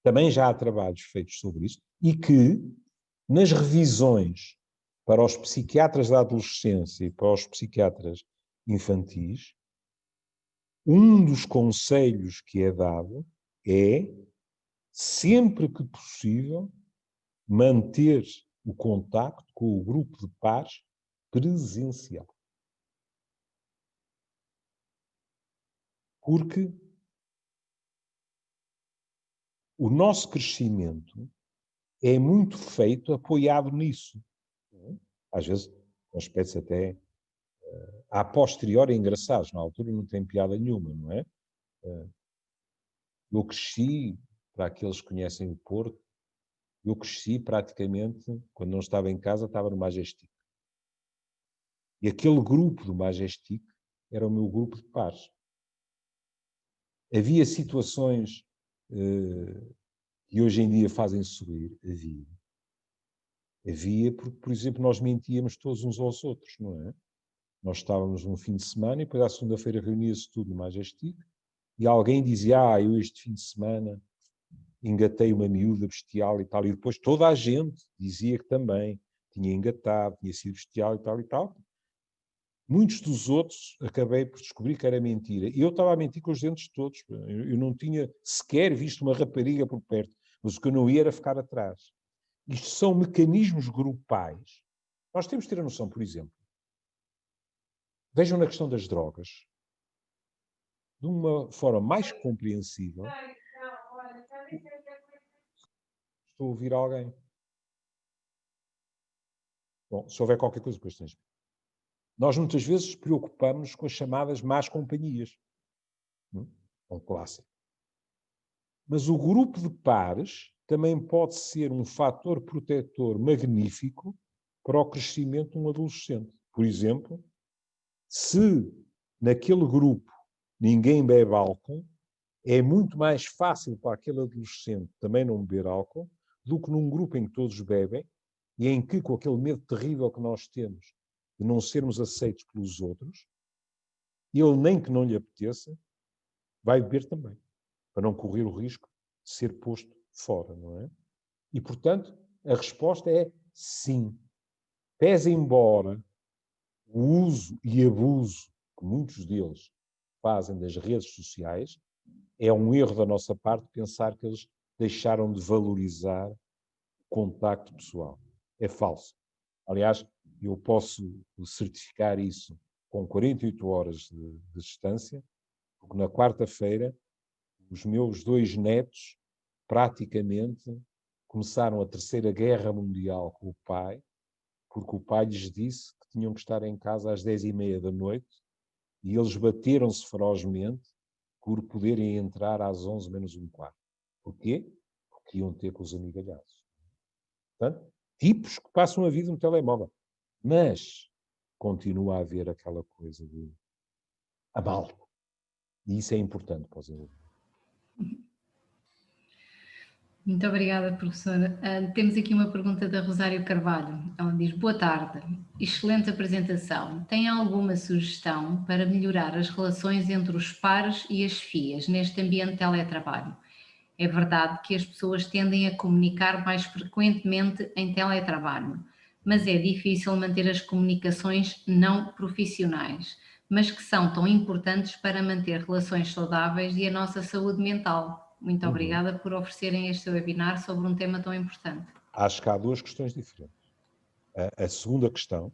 S2: também já há trabalhos feitos sobre isso, e que nas revisões para os psiquiatras da adolescência e para os psiquiatras infantis, um dos conselhos que é dado é, sempre que possível, manter o contacto com o grupo de pares presencial. Porque o nosso crescimento é muito feito apoiado nisso. Às vezes, com aspectos até a posteriori engraçados, na altura não tem piada nenhuma, não é? Eu cresci, para aqueles que conhecem o Porto, eu cresci praticamente, quando não estava em casa, estava no Majestic. E aquele grupo do Majestic era o meu grupo de pares. Havia situações que hoje em dia fazem sorrir. Havia porque, por exemplo, nós mentíamos todos uns aos outros, não é? Nós estávamos num fim de semana e depois à segunda-feira reunia-se tudo no Majestic e alguém dizia, eu este fim de semana engatei uma miúda bestial e tal, e depois toda a gente dizia que também tinha engatado, tinha sido bestial e tal e tal. Muitos dos outros acabei por descobrir que era mentira. E eu estava a mentir com os dentes todos. Eu não tinha sequer visto uma rapariga por perto. Mas o que eu não ia era ficar atrás. Isto são mecanismos grupais. Nós temos de ter a noção, por exemplo, vejam na questão das drogas, de uma forma mais compreensível. Estou a ouvir alguém. Bom, se houver qualquer coisa, depois tens. Nós muitas vezes preocupamos com as chamadas más companhias. É um clássico. Mas o grupo de pares também pode ser um fator protetor magnífico para o crescimento de um adolescente. Por exemplo, se naquele grupo ninguém bebe álcool, é muito mais fácil para aquele adolescente também não beber álcool do que num grupo em que todos bebem e em que, com aquele medo terrível que nós temos de não sermos aceitos pelos outros, ele, nem que não lhe apeteça, vai beber também, para não correr o risco de ser posto fora, não é? E, portanto, a resposta é sim. Pese embora o uso e abuso que muitos deles fazem das redes sociais, é um erro da nossa parte pensar que eles deixaram de valorizar o contacto pessoal. É falso. Aliás, eu posso certificar isso com 48 horas de distância, porque na quarta-feira os meus 2 netos praticamente começaram a Terceira Guerra Mundial com o pai, porque o pai lhes disse que tinham que estar em casa às 10h30 da noite e eles bateram-se ferozmente por poderem entrar às 11 menos um quarto. Porquê? Porque iam ter com os amigalhados. Portanto, tipos que passam a vida no telemóvel. Mas continua a haver aquela coisa de abalo. E isso é importante para os desenvolvimento.
S3: Muito obrigada, professora. Temos aqui uma pergunta da Rosário Carvalho. Ela diz: boa tarde, excelente apresentação. Tem alguma sugestão para melhorar as relações entre os pares e as FIAs neste ambiente de teletrabalho? É verdade que as pessoas tendem a comunicar mais frequentemente em teletrabalho, mas é difícil manter as comunicações não profissionais, mas que são tão importantes para manter relações saudáveis e a nossa saúde mental. Muito obrigada por oferecerem este webinar sobre um tema tão importante.
S2: Acho que há 2 questões diferentes. A segunda questão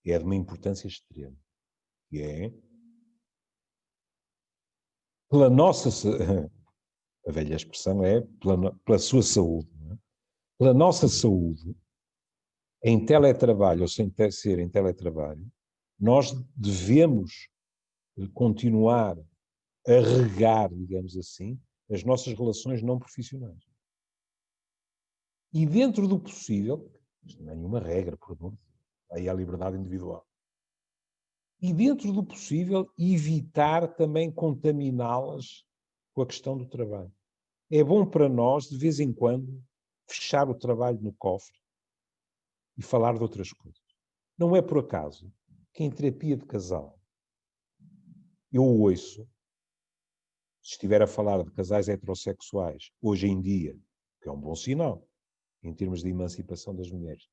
S2: é de uma importância extrema, que é pela nossa, a velha expressão é pela sua saúde, não é? Pela nossa saúde, em teletrabalho ou sem ser em teletrabalho, nós devemos continuar a regar, digamos assim, as nossas relações não profissionais. E dentro do possível, isto não é nenhuma regra, por amor, aí há liberdade individual. E dentro do possível, evitar também contaminá-las com a questão do trabalho. É bom para nós, de vez em quando, fechar o trabalho no cofre e falar de outras coisas. Não é por acaso que em terapia de casal eu ouço, se estiver a falar de casais heterossexuais, hoje em dia, que é um bom sinal, em termos de emancipação das mulheres,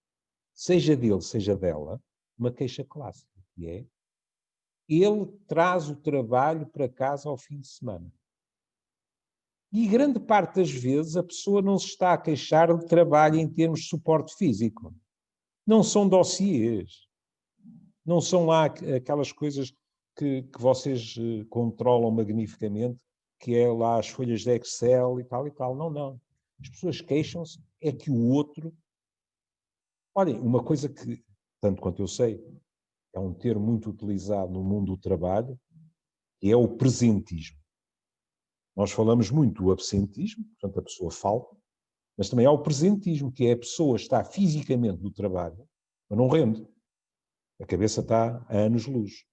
S2: seja dele, seja dela, uma queixa clássica, que é: ele traz o trabalho para casa ao fim de semana. E grande parte das vezes a pessoa não se está a queixar de trabalho em termos de suporte físico. Não são dossiês. Não são lá aquelas coisas que vocês controlam magnificamente, que é lá as folhas de Excel e tal e tal. Não, não. As pessoas queixam-se é que o outro... Olhem, uma coisa que, tanto quanto eu sei, é um termo muito utilizado no mundo do trabalho, que é o presentismo. Nós falamos muito do absentismo, portanto a pessoa falta, mas também há o presentismo, que é a pessoa estar fisicamente no trabalho, mas não rende. A cabeça está a anos-luz.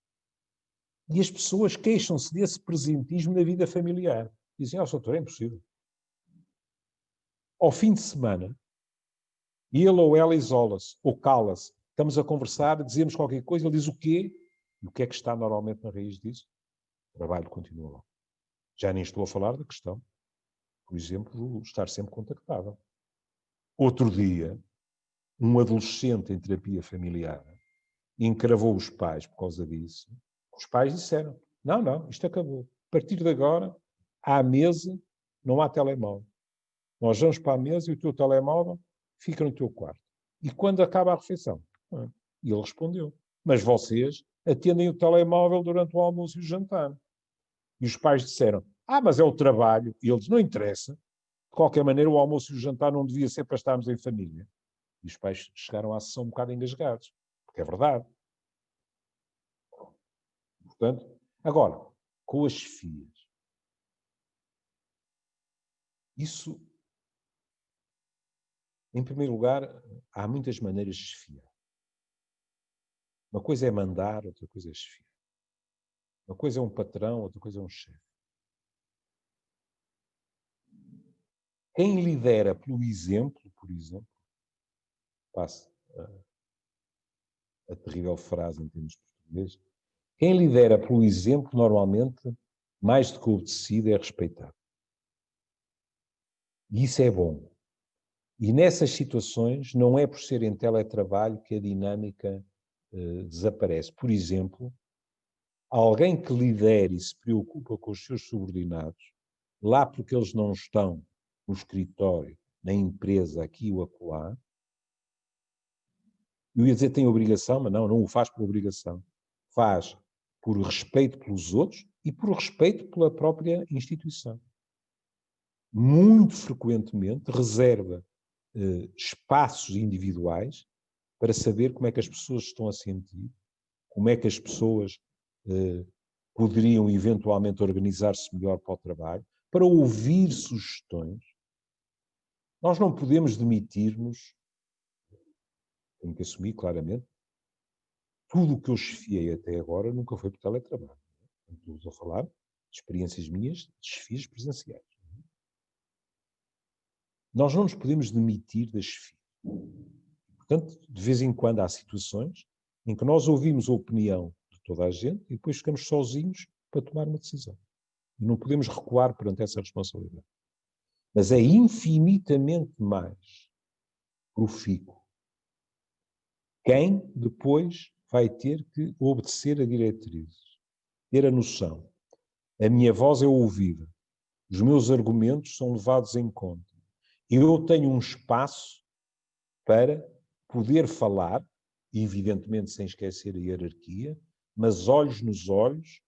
S2: E as pessoas queixam-se desse presentismo na vida familiar. Dizem: doutor, é impossível. Ao fim de semana, ele ou ela isola-se, ou cala-se. Estamos a conversar, dizemos qualquer coisa, ele diz o quê? E o que é que está normalmente na raiz disso? O trabalho continua lá. Já nem estou a falar da questão, por exemplo, de estar sempre contactável. Outro dia, um adolescente em terapia familiar encravou os pais por causa disso. Os pais disseram, não, isto acabou. A partir de agora, à mesa, não há telemóvel. Nós vamos para a mesa e o teu telemóvel fica no teu quarto. E quando acaba a refeição? E ele respondeu, mas vocês atendem o telemóvel durante o almoço e o jantar. E os pais disseram, mas é o trabalho. E eles, não interessa. De qualquer maneira, o almoço e o jantar não devia ser para estarmos em família. E os pais chegaram à sessão um bocado engasgados. Porque é verdade. Portanto, agora, com as chefias. Isso, em primeiro lugar, há muitas maneiras de chefiar. Uma coisa é mandar, outra coisa é chefiar. Uma coisa é um patrão, outra coisa é um chefe. Quem lidera pelo exemplo, por exemplo, passe a terrível frase em termos portugueses, quem lidera pelo exemplo, normalmente, mais do que obedecido, é respeitado. E isso é bom. E nessas situações, não é por ser em teletrabalho que a dinâmica desaparece. Por exemplo, alguém que lidera e se preocupa com os seus subordinados, lá porque eles não estão no escritório, na empresa, aqui ou acolá, eu ia dizer tem obrigação, mas não o faz por obrigação. Faz por respeito pelos outros e por respeito pela própria instituição. Muito frequentemente reserva espaços individuais para saber como é que as pessoas estão a sentir, como é que as pessoas poderiam eventualmente organizar-se melhor para o trabalho, para ouvir sugestões. Nós não podemos demitir-nos, tenho que assumir claramente, tudo o que eu chefiei até agora nunca foi por teletrabalho. Estou a falar de experiências minhas de chefias presenciais. Nós não nos podemos demitir da chefia. Portanto, de vez em quando há situações em que nós ouvimos a opinião de toda a gente e depois ficamos sozinhos para tomar uma decisão. E não podemos recuar perante essa responsabilidade. Mas é infinitamente mais profícuo quem depois vai ter que obedecer a diretrizes, ter a noção. A minha voz é ouvida, os meus argumentos são levados em conta. Eu tenho um espaço para poder falar, evidentemente sem esquecer a hierarquia, mas olhos nos olhos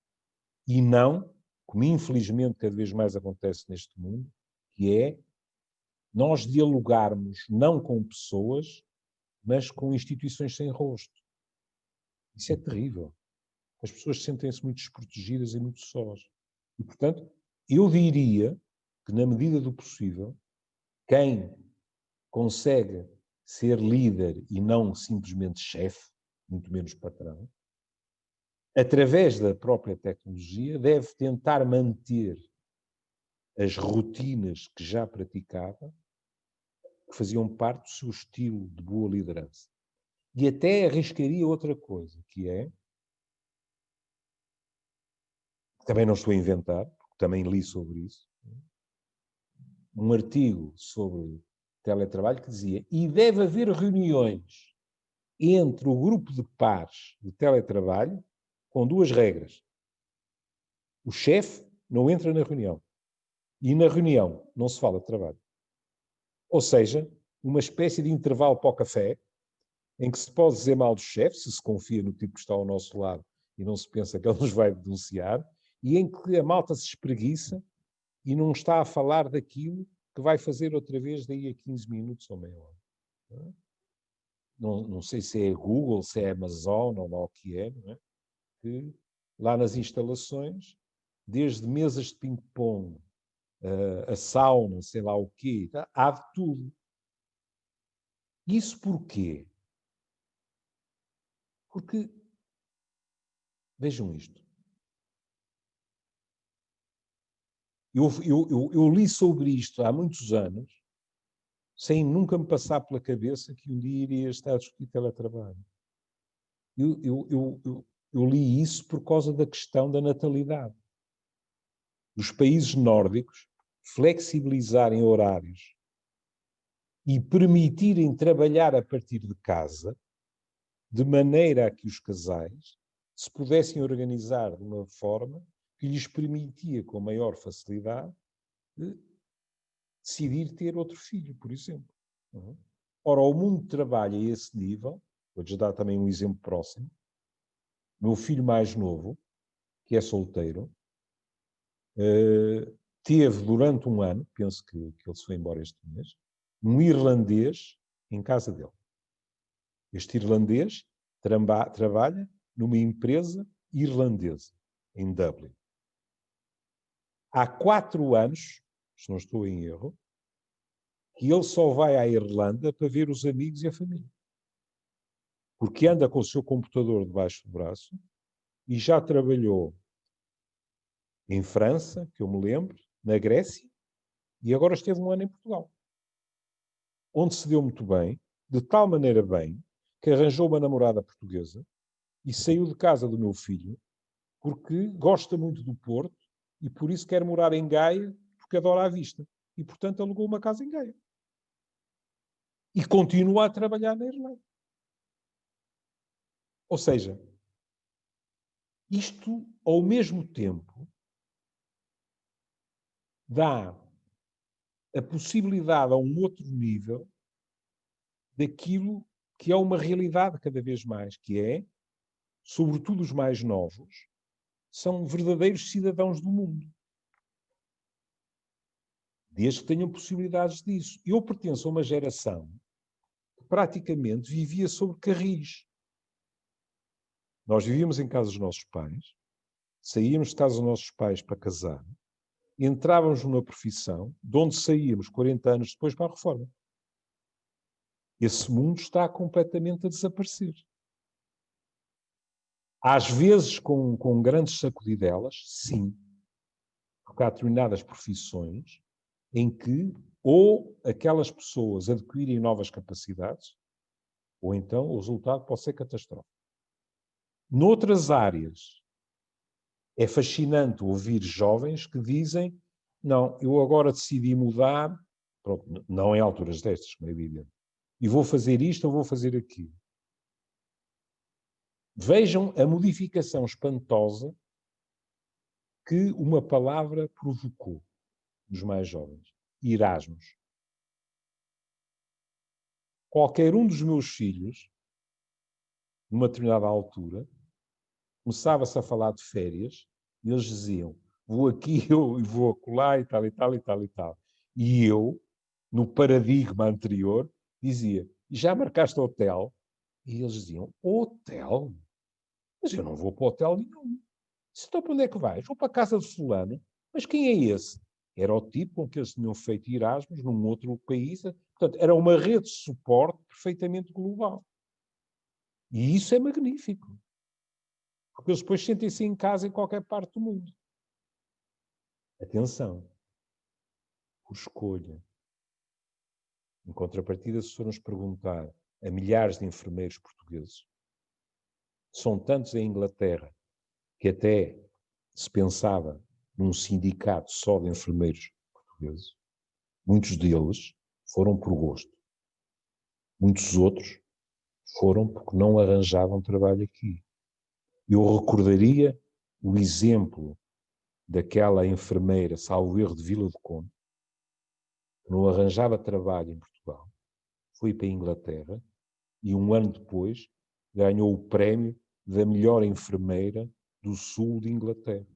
S2: e não, como infelizmente cada vez mais acontece neste mundo, que é nós dialogarmos não com pessoas, mas com instituições sem rosto. Isso é terrível. As pessoas sentem-se muito desprotegidas e muito sós. E, portanto, eu diria que, na medida do possível, quem consegue ser líder e não simplesmente chefe, muito menos patrão, através da própria tecnologia, deve tentar manter as rotinas que já praticava, que faziam parte do seu estilo de boa liderança. E até arriscaria outra coisa, que é, também não estou a inventar, porque também li sobre isso, um artigo sobre teletrabalho que dizia, e deve haver reuniões entre o grupo de pares de teletrabalho com duas regras. O chefe não entra na reunião. E na reunião não se fala de trabalho. Ou seja, uma espécie de intervalo para o café, em que se pode dizer mal do chefe, se confia no tipo que está ao nosso lado e não se pensa que ele nos vai denunciar, e em que a malta se espreguiça e não está a falar daquilo que vai fazer outra vez daí a 15 minutos ou meia hora. Não sei se é Google, se é Amazon ou lá o que é, não é? Que lá nas instalações, desde mesas de ping-pong, a sauna, sei lá o quê, há de tudo. Isso porquê? Porque, vejam isto, eu li sobre isto há muitos anos, sem nunca me passar pela cabeça que um dia iria estar a discutir teletrabalho. Eu li isso por causa da questão da natalidade. Os países nórdicos flexibilizarem horários e permitirem trabalhar a partir de casa de maneira a que os casais se pudessem organizar de uma forma que lhes permitia, com maior facilidade, decidir ter outro filho, por exemplo. Ora, o mundo de trabalho a esse nível, vou-lhes dar também um exemplo próximo. Meu filho mais novo, que é solteiro, teve durante um ano, penso que ele se foi embora este mês, um irlandês em casa dele. Este irlandês trabalha numa empresa irlandesa, em Dublin. Há 4 anos, se não estou em erro, que ele só vai à Irlanda para ver os amigos e a família. Porque anda com o seu computador debaixo do braço e já trabalhou em França, que eu me lembro, na Grécia, e agora esteve um ano em Portugal. Onde se deu muito bem, de tal maneira bem, que arranjou uma namorada portuguesa e saiu de casa do meu filho porque gosta muito do Porto e por isso quer morar em Gaia porque adora a vista. E, portanto, alugou uma casa em Gaia. E continua a trabalhar na Irlanda. Ou seja, isto, ao mesmo tempo, dá a possibilidade a um outro nível daquilo que é uma realidade cada vez mais, que é, sobretudo os mais novos, são verdadeiros cidadãos do mundo. Desde que tenham possibilidades disso. Eu pertenço a uma geração que praticamente vivia sobre carris. Nós vivíamos em casa dos nossos pais, saíamos de casa dos nossos pais para casar, entrávamos numa profissão, de onde saíamos 40 anos depois para a reforma. Esse mundo está completamente a desaparecer. Às vezes com grandes sacudidelas, sim, porque há determinadas profissões em que ou aquelas pessoas adquirem novas capacidades, ou então o resultado pode ser catastrófico. Noutras áreas, é fascinante ouvir jovens que dizem: não, eu agora decidi mudar, pronto, não em alturas destas, como é evidente, e vou fazer isto ou vou fazer aquilo. Vejam a modificação espantosa que uma palavra provocou nos mais jovens. Erasmus. Qualquer um dos meus filhos, numa determinada altura, começava-se a falar de férias e eles diziam: vou aqui, eu vou acolá e tal, e tal, e tal, e tal. E eu, no paradigma anterior, dizia: já marcaste hotel? E eles diziam: hotel? Mas eu não vou para hotel nenhum. Então para onde é que vais? Vou para a casa de fulano. Mas quem é esse? Era o tipo com que eles tinham feito Erasmus num outro país. Portanto, era uma rede de suporte perfeitamente global. E isso é magnífico. Porque eles depois sentem-se em casa em qualquer parte do mundo. Atenção. Por escolha. Em contrapartida, se formos perguntar a milhares de enfermeiros portugueses, são tantos em Inglaterra que até se pensava num sindicato só de enfermeiros portugueses. Muitos deles foram por gosto. Muitos outros foram porque não arranjavam trabalho aqui. Eu recordaria o exemplo daquela enfermeira, salvo erro, de Vila do Conde, que não arranjava trabalho em Portugal, foi para a Inglaterra e um ano depois ganhou o prémio da melhor enfermeira do sul de Inglaterra.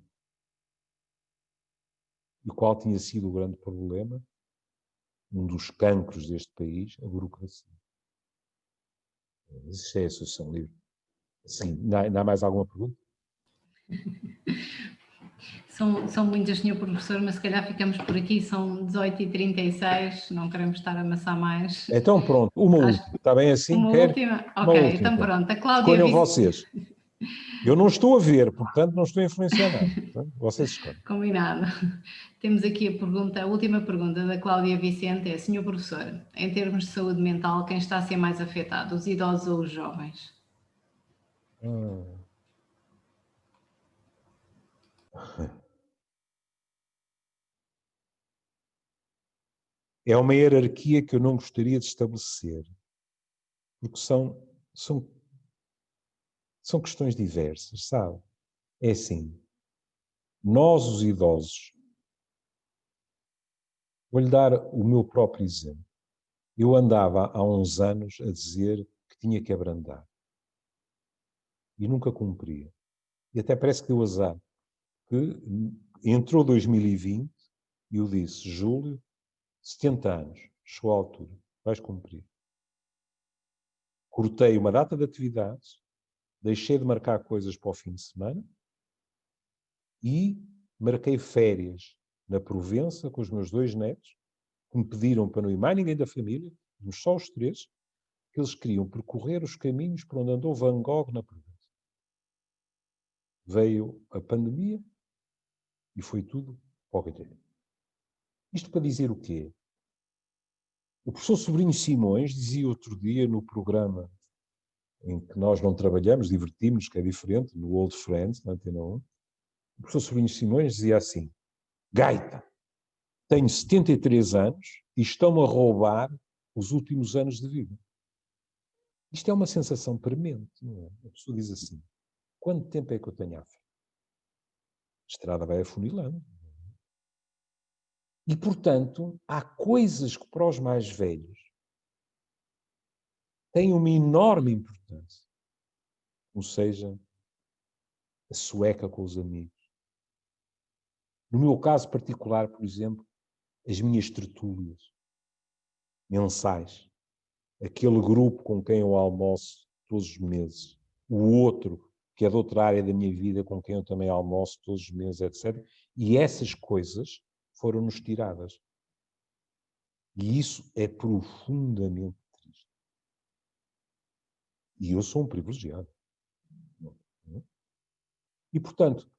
S2: E qual tinha sido o grande problema? Um dos cancros deste país, a burocracia. Isso é a Associação Livre. Sim, ainda há mais alguma pergunta?
S3: São muitas, Sr. Professor, mas se calhar ficamos por aqui, são 18h36, não queremos estar a amassar mais.
S2: Então pronto, uma última. Está bem assim?
S3: Uma última?
S2: Uma
S3: Ok,
S2: última.
S3: então pronto. A Cláudia
S2: Escolham vocês. Eu não estou a ver, portanto não estou a influenciar nada. Portanto, vocês escolhem.
S3: Combinado. Temos aqui a última pergunta da Cláudia Vicente é: Sr. Professor, em termos de saúde mental, quem está a ser mais afetado, os idosos ou os jovens?
S2: É uma hierarquia que eu não gostaria de estabelecer, porque são São questões diversas, sabe? É assim, nós os idosos, vou-lhe dar o meu próprio exemplo. Eu andava há uns anos a dizer que tinha que abrandar. E nunca cumpria. E até parece que deu azar. Que entrou 2020 e eu disse, Júlio, 70 anos, chegou a altura, vais cumprir. Cortei uma data de atividades, deixei de marcar coisas para o fim de semana e marquei férias na Provença com os meus 2 netos, que me pediram para não ir mais ninguém da família, só os 3, que eles queriam percorrer os caminhos por onde andou Van Gogh na Provença. Veio a pandemia e foi tudo para o gatilho. Isto para dizer o quê? O professor Sobrinho Simões dizia outro dia no programa em que nós não trabalhamos, divertimos, que é diferente, no Old Friends, na Antena 1, o professor Sobrinho Simões dizia assim, gaita, tenho 73 anos e estão a roubar os últimos anos de vida. Isto é uma sensação premente, não é? A pessoa diz assim, quanto tempo é que eu tenho à frente? A estrada vai afunilando. E, portanto, há coisas que para os mais velhos têm uma enorme importância. Ou seja, a sueca com os amigos. No meu caso particular, por exemplo, as minhas tertúlias mensais. Aquele grupo com quem eu almoço todos os meses. O outro, que é de outra área da minha vida, com quem eu também almoço todos os meses, etc. E essas coisas foram-nos tiradas. E isso é profundamente triste. E eu sou um privilegiado. E, portanto,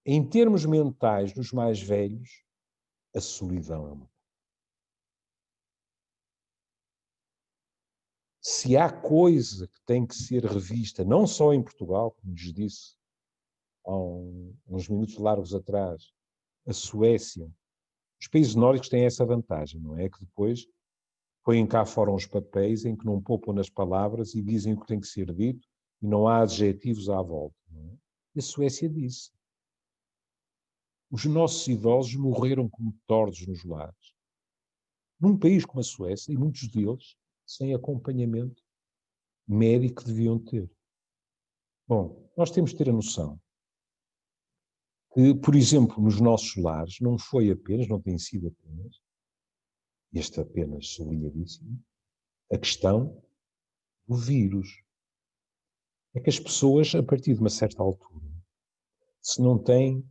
S2: em termos mentais, nos mais velhos, a solidão é uma. Se há coisa que tem que ser revista, não só em Portugal, como lhes disse há uns minutos largos atrás, a Suécia, os países nórdicos têm essa vantagem, não é? Que depois põem cá fora uns papéis em que não poupam nas palavras e dizem o que tem que ser dito e não há adjetivos à volta. Não é? E a Suécia disse. Os nossos idosos morreram como tordos nos lares. Num país como a Suécia, e muitos deles sem acompanhamento médico que deviam ter. Bom, nós temos de ter a noção que, por exemplo, nos nossos lares, não foi apenas, não tem sido apenas, este apenas sublinhadíssimo, a questão do vírus. É que as pessoas, a partir de uma certa altura, se não têm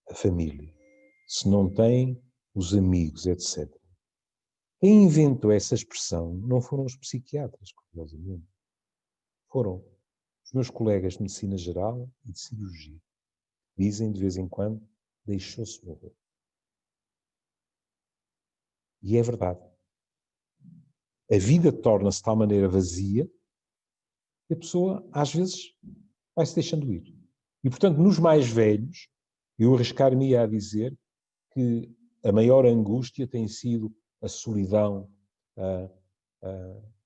S2: a família, se não têm os amigos, etc. Quem inventou essa expressão não foram os psiquiatras, curiosamente. Foram os meus colegas de medicina geral e de cirurgia. Dizem, de vez em quando, deixou-se morrer. E é verdade. A vida torna-se de tal maneira vazia que a pessoa, às vezes, vai-se deixando ir. E, portanto, nos mais velhos, eu arriscar-me a dizer que a maior angústia tem sido a solidão,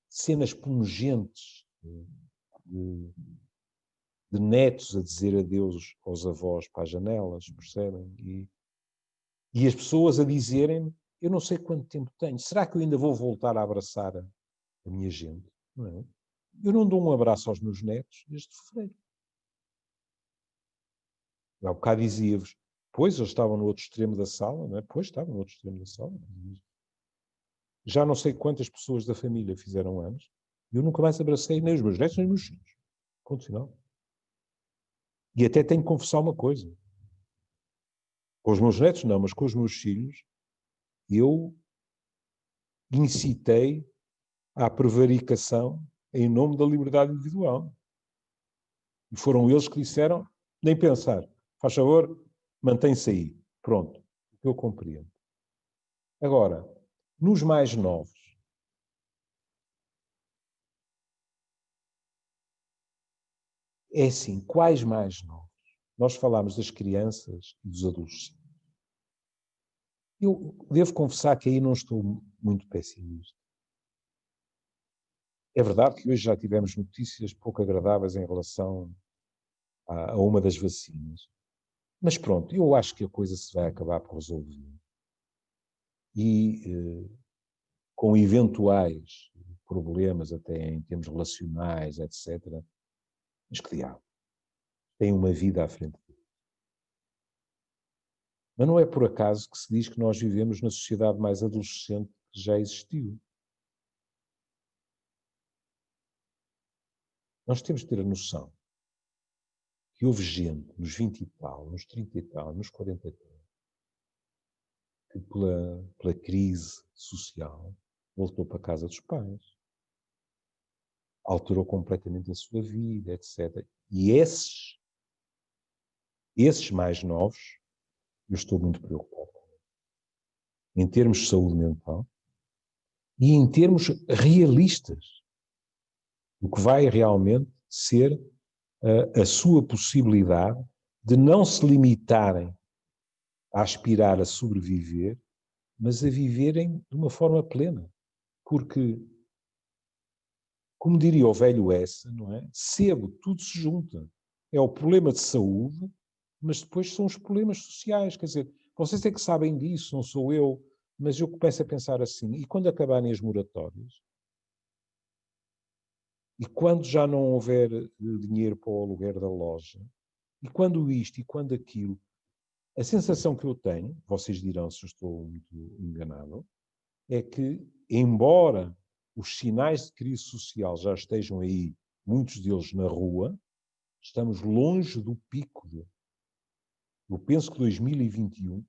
S2: cenas pungentes de netos a dizer adeus aos avós para as janelas, percebem? E as pessoas a dizerem, eu não sei quanto tempo tenho, será que eu ainda vou voltar a abraçar a minha gente? Não é? Eu não dou um abraço aos meus netos desde fevereiro. Há bocado dizia-vos, pois, eles estavam no outro extremo da sala, não é? Pois, estavam no outro extremo da sala. Já não sei quantas pessoas da família fizeram anos, e eu nunca mais abracei nem os meus netos nem os meus filhos. Ponto final. E até tenho que confessar uma coisa. Com os meus netos não, mas com os meus filhos, eu incitei à prevaricação em nome da liberdade individual. E foram eles que disseram, nem pensar, faz favor, mantém-se aí. Pronto, eu compreendo. Agora, nos mais novos, é assim, quais mais novos? Nós falámos das crianças e dos adolescentes. Eu devo confessar que aí não estou muito pessimista. É verdade que hoje já tivemos notícias pouco agradáveis em relação a uma das vacinas. Mas pronto, eu acho que a coisa se vai acabar por resolver. E com eventuais problemas, até em termos relacionais, etc., mas que diabo, tem uma vida à frente. Mas não é por acaso que se diz que nós vivemos na sociedade mais adolescente que já existiu. Nós temos de ter a noção que houve gente nos 20 e tal, nos 30 e tal, nos 40 e tal, que pela crise social voltou para a casa dos pais, alterou completamente a sua vida, etc. E esses mais novos, eu estou muito preocupado em termos de saúde mental e em termos realistas, o que vai realmente ser a sua possibilidade de não se limitarem a aspirar a sobreviver, mas a viverem de uma forma plena. Porque, como diria o velho Essa, não é? Sebo, tudo se junta. É o problema de saúde, mas depois são os problemas sociais. Quer dizer, vocês é que sabem disso, não sou eu, mas eu começo a pensar assim, e quando acabarem as moratórias, e quando já não houver dinheiro para o aluguer da loja, e quando isto e quando aquilo, a sensação que eu tenho, vocês dirão se eu estou muito enganado, é que, embora os sinais de crise social já estejam aí, muitos deles na rua, estamos longe do pico. Eu penso que 2021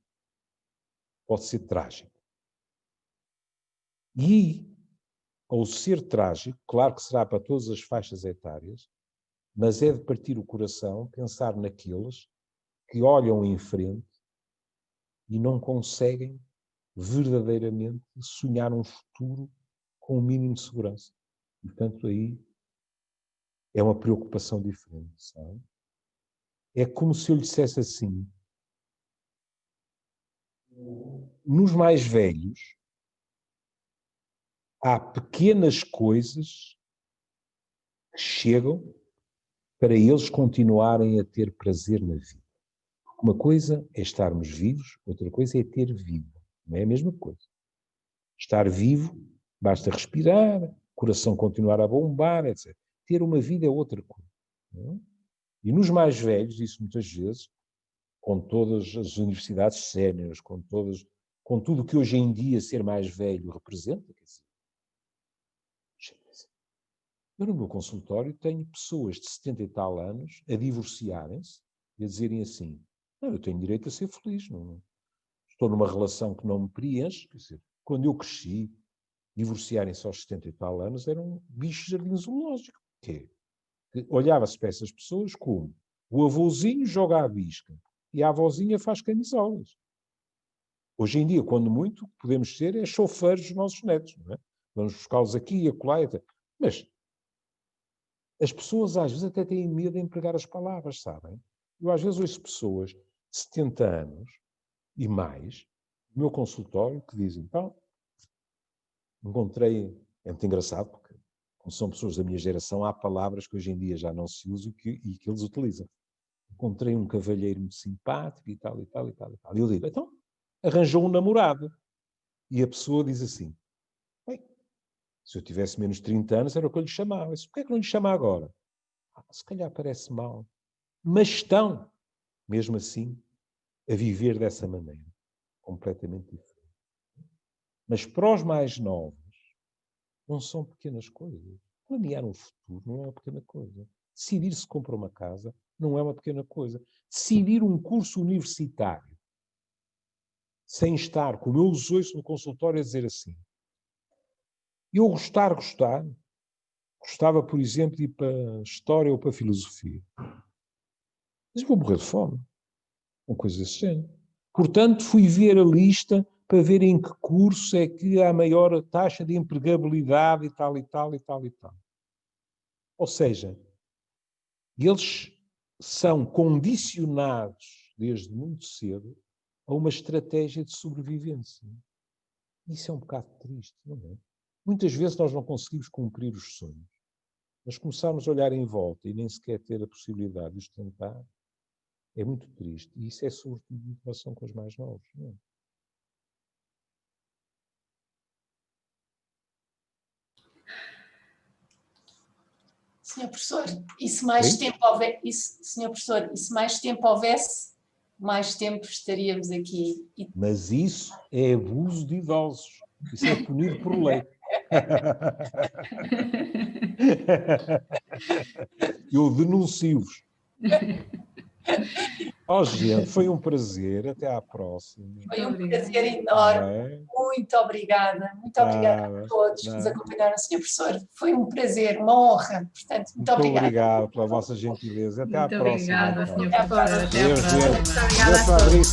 S2: pode ser trágico. E, ao ser trágico, claro que será para todas as faixas etárias, mas é de partir o coração pensar naqueles que olham em frente e não conseguem verdadeiramente sonhar um futuro com o mínimo de segurança. E, portanto, aí é uma preocupação diferente, sabe? É como se eu lhe dissesse assim, nos mais velhos, há pequenas coisas que chegam para eles continuarem a ter prazer na vida. Uma coisa é estarmos vivos, outra coisa é ter vida. Não é a mesma coisa. Estar vivo, basta respirar, coração continuar a bombar, etc. Ter uma vida é outra coisa. Não é? E nos mais velhos, isso muitas vezes, com todas as universidades séniores, com tudo o que hoje em dia ser mais velho representa, quer dizer, eu no meu consultório tenho pessoas de 70 e tal anos a divorciarem-se e a dizerem assim, não, eu tenho direito a ser feliz, não, estou numa relação que não me preenche, quer dizer, quando eu cresci, divorciarem-se aos 70 e tal anos eram bichos de jardim zoológico, que olhava-se para essas pessoas como o avôzinho joga à bisca e a avózinha faz camisolas. Hoje em dia, quando muito, podemos ser é chofeiros dos nossos netos, não é? Vamos buscá-los aqui e acolá, mas as pessoas às vezes até têm medo de empregar as palavras, sabem? Eu às vezes ouço pessoas de 70 anos e mais, no meu consultório, que dizem, então, encontrei, é muito engraçado, porque como são pessoas da minha geração, há palavras que hoje em dia já não se usam e que eles utilizam. Encontrei um cavalheiro muito simpático e tal, e tal, e tal, e tal. E eu digo, então, arranjou um namorado. E a pessoa diz assim, bem, se eu tivesse menos de 30 anos era o que eu lhe chamava. Eu disse, porquê é que não lhe chama agora? Se calhar parece mal. Mas estão, mesmo assim, a viver dessa maneira. Completamente diferente. Mas para os mais novos, não são pequenas coisas. Planear um futuro não é uma pequena coisa. Decidir se compra uma casa não é uma pequena coisa. Decidir um curso universitário sem estar, como eu os ouço no consultório, a dizer assim. Eu gostava, por exemplo, de ir para História ou para Filosofia. Mas vou morrer de fome. Uma coisa desse género. Portanto, fui ver a lista para ver em que curso é que há a maior taxa de empregabilidade e tal, e tal, e tal, e tal. Ou seja, eles são condicionados desde muito cedo a uma estratégia de sobrevivência. Isso é um bocado triste, não é? Muitas vezes nós não conseguimos cumprir os sonhos, mas começarmos a olhar em volta e nem sequer ter a possibilidade de os tentar, é muito triste. E isso é sobretudo em relação com os mais novos. Não é?
S1: Senhor professor, e se mais tempo houvesse, mais tempo estaríamos aqui.
S2: Mas isso é abuso de idosos. Isso é punido por lei. Eu denuncio-vos. Gente, foi um prazer. Até à próxima.
S1: Foi um prazer enorme. Muito obrigada. Muito obrigada a todos que nos acompanharam, Sr. Professor. Foi um prazer, uma honra. Portanto, muito obrigada.
S2: Muito obrigado pela vossa gentileza. Até à próxima.
S3: Muito obrigada, Sr. Professor. Até à próxima.
S2: Muito obrigada a todos.